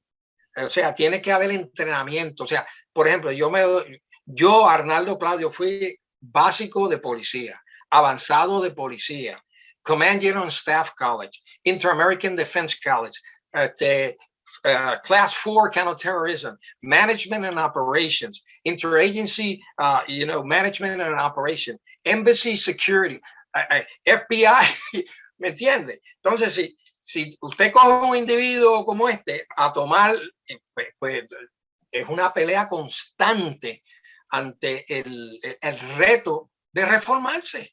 O sea, tiene que haber entrenamiento. O sea, por ejemplo, yo Arnaldo Claudio, fui básico de policía, avanzado de policía, Command General Staff College, Inter-American Defense College, Class 4 Counterterrorism, Management and Operations, Interagency, Management and Operation, Embassy Security, FBI, ¿me entiende? Entonces, si usted coge un individuo como este a tomar, pues es una pelea constante ante el reto de reformarse.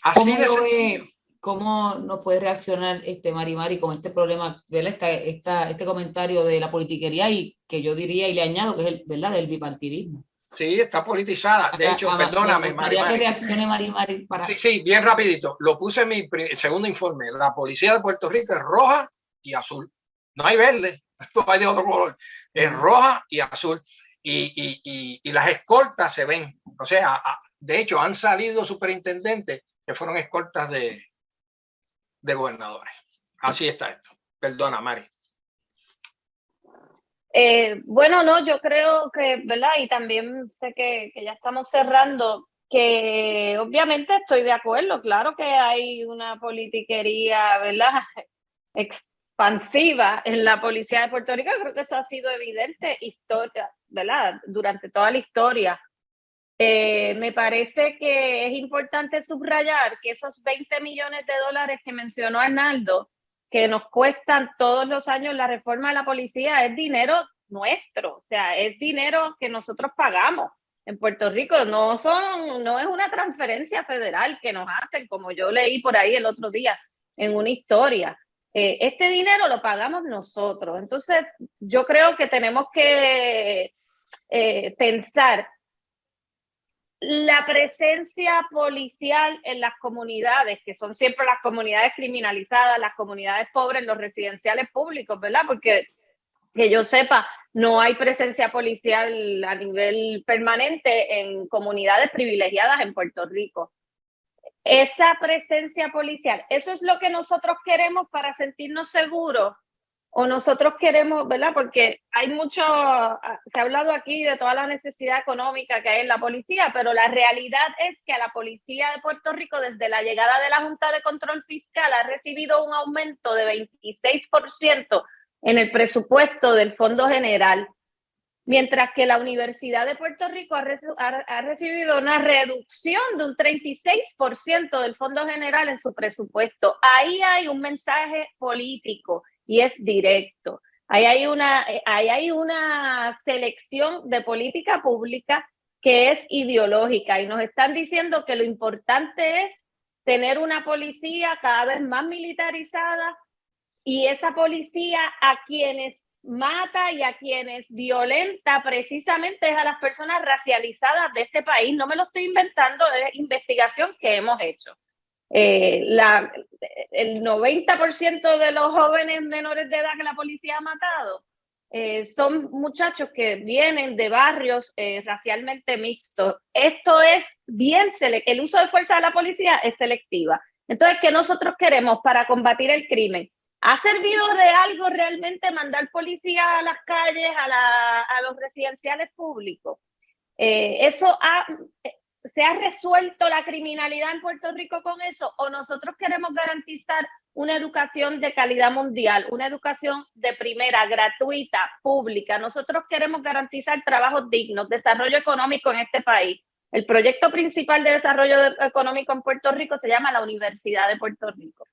Así de sencillo. ¿Cómo no puede reaccionar Mari con este problema, este comentario de la politiquería y que yo diría y le añado que es el, ¿verdad?, del bipartidismo? Sí, está politizada. De hecho, perdóname, me gustaría que reaccione Mari para... Sí, bien rapidito. Lo puse en mi segundo informe. La policía de Puerto Rico es roja y azul. No hay verde, no hay de otro color. Es roja y azul. Y las escoltas se ven. O sea, de hecho, han salido superintendentes que fueron escoltas de gobernadores. Así está esto. Perdona, Mari. Bueno, no, yo creo que, ¿verdad? Y también sé que ya estamos cerrando, que obviamente estoy de acuerdo, claro que hay una politiquería, ¿verdad?, expansiva en la policía de Puerto Rico. Creo que eso ha sido evidente, ¿verdad?, durante toda la historia. Me parece que es importante subrayar que esos $20 millones que mencionó Arnaldo, que nos cuestan todos los años la reforma de la policía, es dinero nuestro, o sea, es dinero que nosotros pagamos en Puerto Rico, no es una transferencia federal que nos hacen, como yo leí por ahí el otro día en una historia. Este dinero lo pagamos nosotros. Entonces, yo creo que tenemos que pensar la presencia policial en las comunidades, que son siempre las comunidades criminalizadas, las comunidades pobres, los residenciales públicos, ¿verdad? Porque que yo sepa, no hay presencia policial a nivel permanente en comunidades privilegiadas en Puerto Rico. Esa presencia policial, ¿eso es lo que nosotros queremos para sentirnos seguros? O nosotros queremos, ¿verdad? Porque hay mucho, se ha hablado aquí de toda la necesidad económica que hay en la policía, pero la realidad es que a la policía de Puerto Rico, desde la llegada de la Junta de Control Fiscal, ha recibido un aumento de 26% en el presupuesto del Fondo General, mientras que la Universidad de Puerto Rico ha recibido una reducción de un 36% del Fondo General en su presupuesto. Ahí hay un mensaje político y es directo. Ahí hay una selección de política pública que es ideológica y nos están diciendo que lo importante es tener una policía cada vez más militarizada y esa policía a quienes mata y a quienes violenta precisamente es a las personas racializadas de este país. No me lo estoy inventando, es investigación que hemos hecho. El 90% de los jóvenes menores de edad que la policía ha matado son muchachos que vienen de barrios racialmente mixtos. Esto es el uso de fuerza de la policía es selectiva. Entonces, ¿qué nosotros queremos para combatir el crimen? ¿Ha servido de algo realmente mandar policía a las calles, a los residenciales públicos? ¿Se ha resuelto la criminalidad en Puerto Rico con eso? ¿O nosotros queremos garantizar una educación de calidad mundial, una educación de primera, gratuita, pública. Nosotros queremos garantizar trabajos dignos, desarrollo económico en este país. El proyecto principal de desarrollo económico en Puerto Rico se llama la Universidad de Puerto Rico.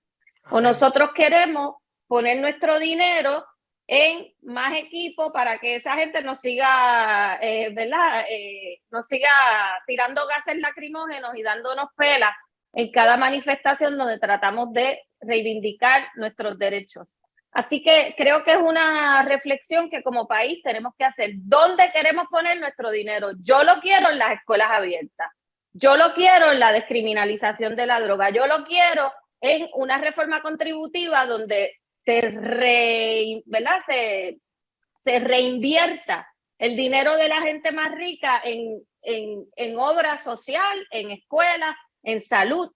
O nosotros queremos poner nuestro dinero en más equipo para que esa gente nos siga, ¿verdad? Nos siga tirando gases lacrimógenos y dándonos pelas en cada manifestación donde tratamos de reivindicar nuestros derechos. Así que creo que es una reflexión que como país tenemos que hacer. ¿Dónde queremos poner nuestro dinero? Yo lo quiero en las escuelas abiertas. Yo lo quiero en la descriminalización de la droga. Yo lo quiero en una reforma contributiva donde se reinvierta el dinero de la gente más rica en obra social, en escuelas, en salud,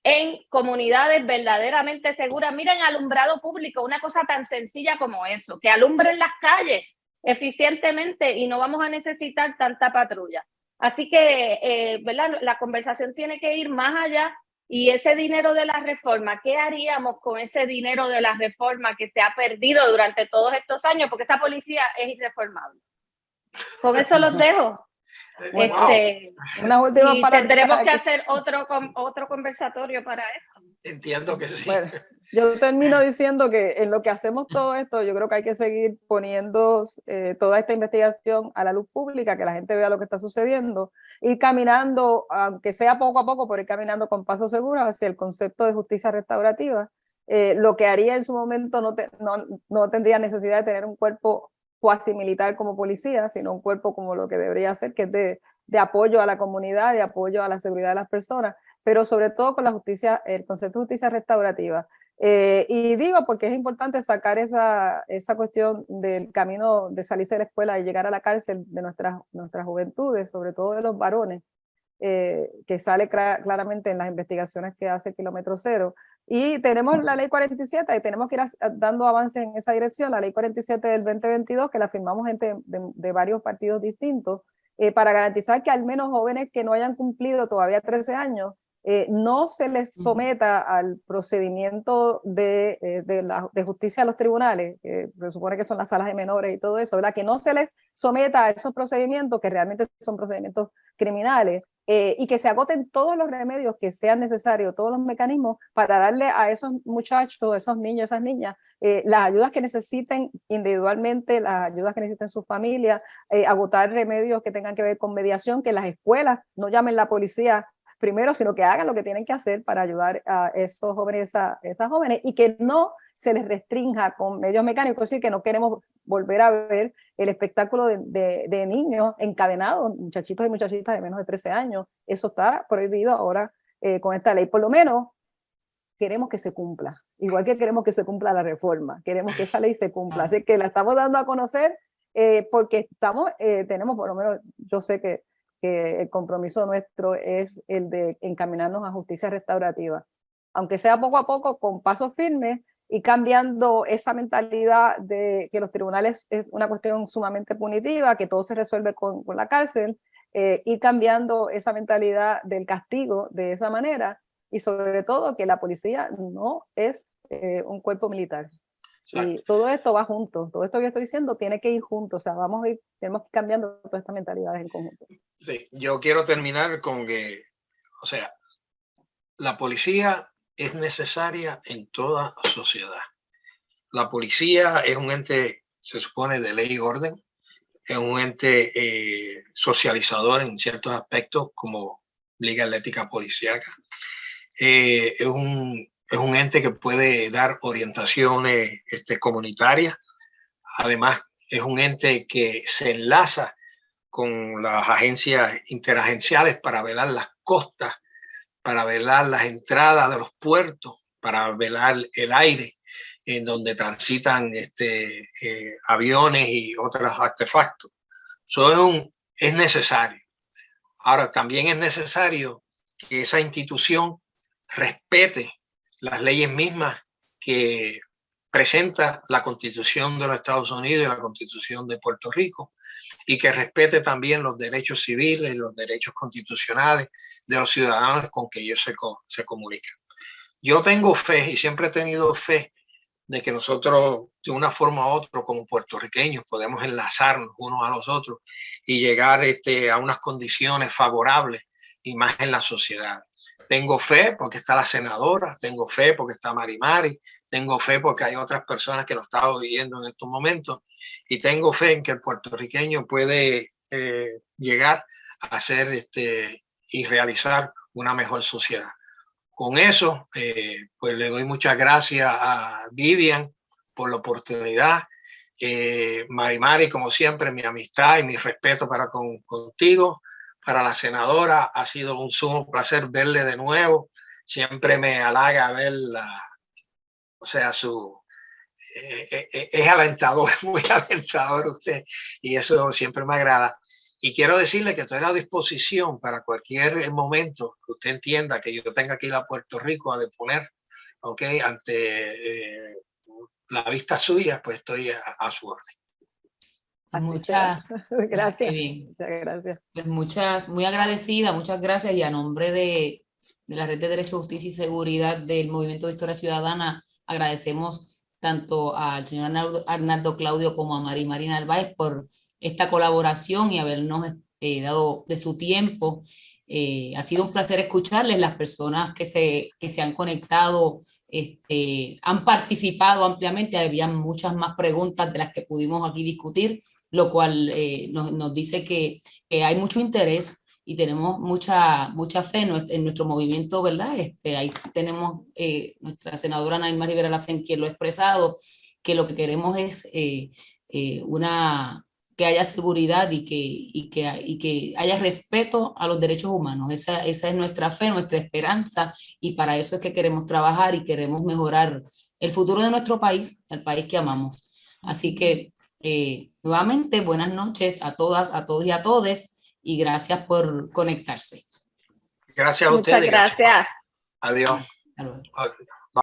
en comunidades verdaderamente seguras. Miren, alumbrado público, una cosa tan sencilla como eso, que alumbren las calles eficientemente y no vamos a necesitar tanta patrulla. Así que, ¿verdad? La conversación tiene que ir más allá. Y ese dinero de la reforma, ¿qué haríamos con ese dinero de la reforma que se ha perdido durante todos estos años? Porque esa policía es irreformable. Con eso los dejo. Una última y palabra. Tendremos que hacer otro conversatorio para eso. Entiendo que sí. Bueno, yo termino diciendo que en lo que hacemos todo esto, yo creo que hay que seguir poniendo toda esta investigación a la luz pública, que la gente vea lo que está sucediendo, ir caminando, aunque sea poco a poco, pero ir caminando con pasos seguros hacia el concepto de justicia restaurativa. Lo que haría en su momento no tendría necesidad de tener un cuerpo cuasi militar como policía, sino un cuerpo como lo que debería ser, que es de apoyo a la comunidad, de apoyo a la seguridad de las personas, pero sobre todo con la justicia, el concepto de justicia restaurativa. Y digo porque es importante sacar esa cuestión del camino de salirse de la escuela y llegar a la cárcel de nuestras juventudes, sobre todo de los varones, que sale claramente en las investigaciones que hace Kilómetro Cero. Y tenemos la ley 47 y tenemos que ir dando avances en esa dirección, la ley 47 del 2022, que la firmamos gente de varios partidos distintos, para garantizar que al menos jóvenes que no hayan cumplido todavía 13 años, no se les someta al procedimiento de justicia a los tribunales, que se supone que son las salas de menores y todo eso, ¿verdad? Que no se les someta a esos procedimientos que realmente son procedimientos criminales, y que se agoten todos los remedios que sean necesarios, todos los mecanismos para darle a esos muchachos, a esos niños, esas niñas, las ayudas que necesiten individualmente, las ayudas que necesiten su familia, agotar remedios que tengan que ver con mediación, que las escuelas no llamen la policía primero, sino que hagan lo que tienen que hacer para ayudar a estos jóvenes, esas jóvenes, y que no se les restrinja con medios mecánicos, es decir, que no queremos volver a ver el espectáculo de niños encadenados, muchachitos y muchachitas de menos de 13 años. Eso está prohibido ahora con esta ley. Por lo menos queremos que se cumpla, igual que queremos que se cumpla la reforma, queremos que esa ley se cumpla. Así que la estamos dando a conocer porque tenemos, por lo menos, yo sé que el compromiso nuestro es el de encaminarnos a justicia restaurativa, aunque sea poco a poco, con pasos firmes, y cambiando esa mentalidad de que los tribunales es una cuestión sumamente punitiva, que todo se resuelve con la cárcel, y cambiando esa mentalidad del castigo de esa manera, y sobre todo que la policía no es un cuerpo militar. Exacto. Y todo esto va junto, todo esto que estoy diciendo tiene que ir junto, o sea, tenemos que ir cambiando todas estas mentalidades en conjunto. Sí, yo quiero terminar con que, o sea, la policía es necesaria en toda sociedad. La policía es un ente, se supone, de ley y orden, es un ente socializador en ciertos aspectos como liga atlética policíaca. Es un ente que puede dar orientaciones comunitarias. Además, es un ente que se enlaza con las agencias interagenciales para velar las costas, para velar las entradas de los puertos, para velar el aire en donde transitan aviones y otros artefactos. Eso es necesario. Ahora, también es necesario que esa institución respete las leyes mismas que presenta la Constitución de los Estados Unidos y la Constitución de Puerto Rico, y que respete también los derechos civiles y los derechos constitucionales de los ciudadanos con que ellos se comunican. Yo tengo fe y siempre he tenido fe de que nosotros de una forma u otra como puertorriqueños podemos enlazarnos unos a los otros y llegar a unas condiciones favorables y más en la sociedad. Tengo fe porque está la senadora, tengo fe porque está Mari, tengo fe porque hay otras personas que lo están viviendo en estos momentos y tengo fe en que el puertorriqueño puede llegar a ser y realizar una mejor sociedad. Con eso, pues le doy muchas gracias a Vivian por la oportunidad. Mari, como siempre, mi amistad y mi respeto para contigo. Para la senadora, ha sido un sumo placer verle de nuevo. Siempre me halaga verla, o sea, es alentador, muy alentador usted, y eso siempre me agrada. Y quiero decirle que estoy a la disposición para cualquier momento que usted entienda que yo tenga que ir a Puerto Rico a deponer, ante la vista suya, pues estoy a su orden. Muchas gracias. Bien. Muchas gracias. Pues muy agradecida, muchas gracias. Y a nombre de la Red de Derecho, Justicia y Seguridad del Movimiento Victoria Ciudadana, agradecemos tanto al señor Arnaldo Claudio como a Mari Narváez por esta colaboración y habernos dado de su tiempo. Ha sido un placer escucharles. Las personas que se han conectado han participado ampliamente. Había muchas más preguntas de las que pudimos aquí discutir, lo cual nos dice que hay mucho interés y tenemos mucha fe en nuestro movimiento, ¿verdad? Ahí tenemos nuestra senadora Nailma Rivera Lacén, quien lo ha expresado, que lo que queremos es que haya seguridad y que haya respeto a los derechos humanos. Esa es nuestra fe, nuestra esperanza, y para eso es que queremos trabajar y queremos mejorar el futuro de nuestro país, el país que amamos. Así que nuevamente, buenas noches a todas, a todos y a todes, y gracias por conectarse. Gracias a ustedes. Muchas gracias. Adiós. Hasta luego.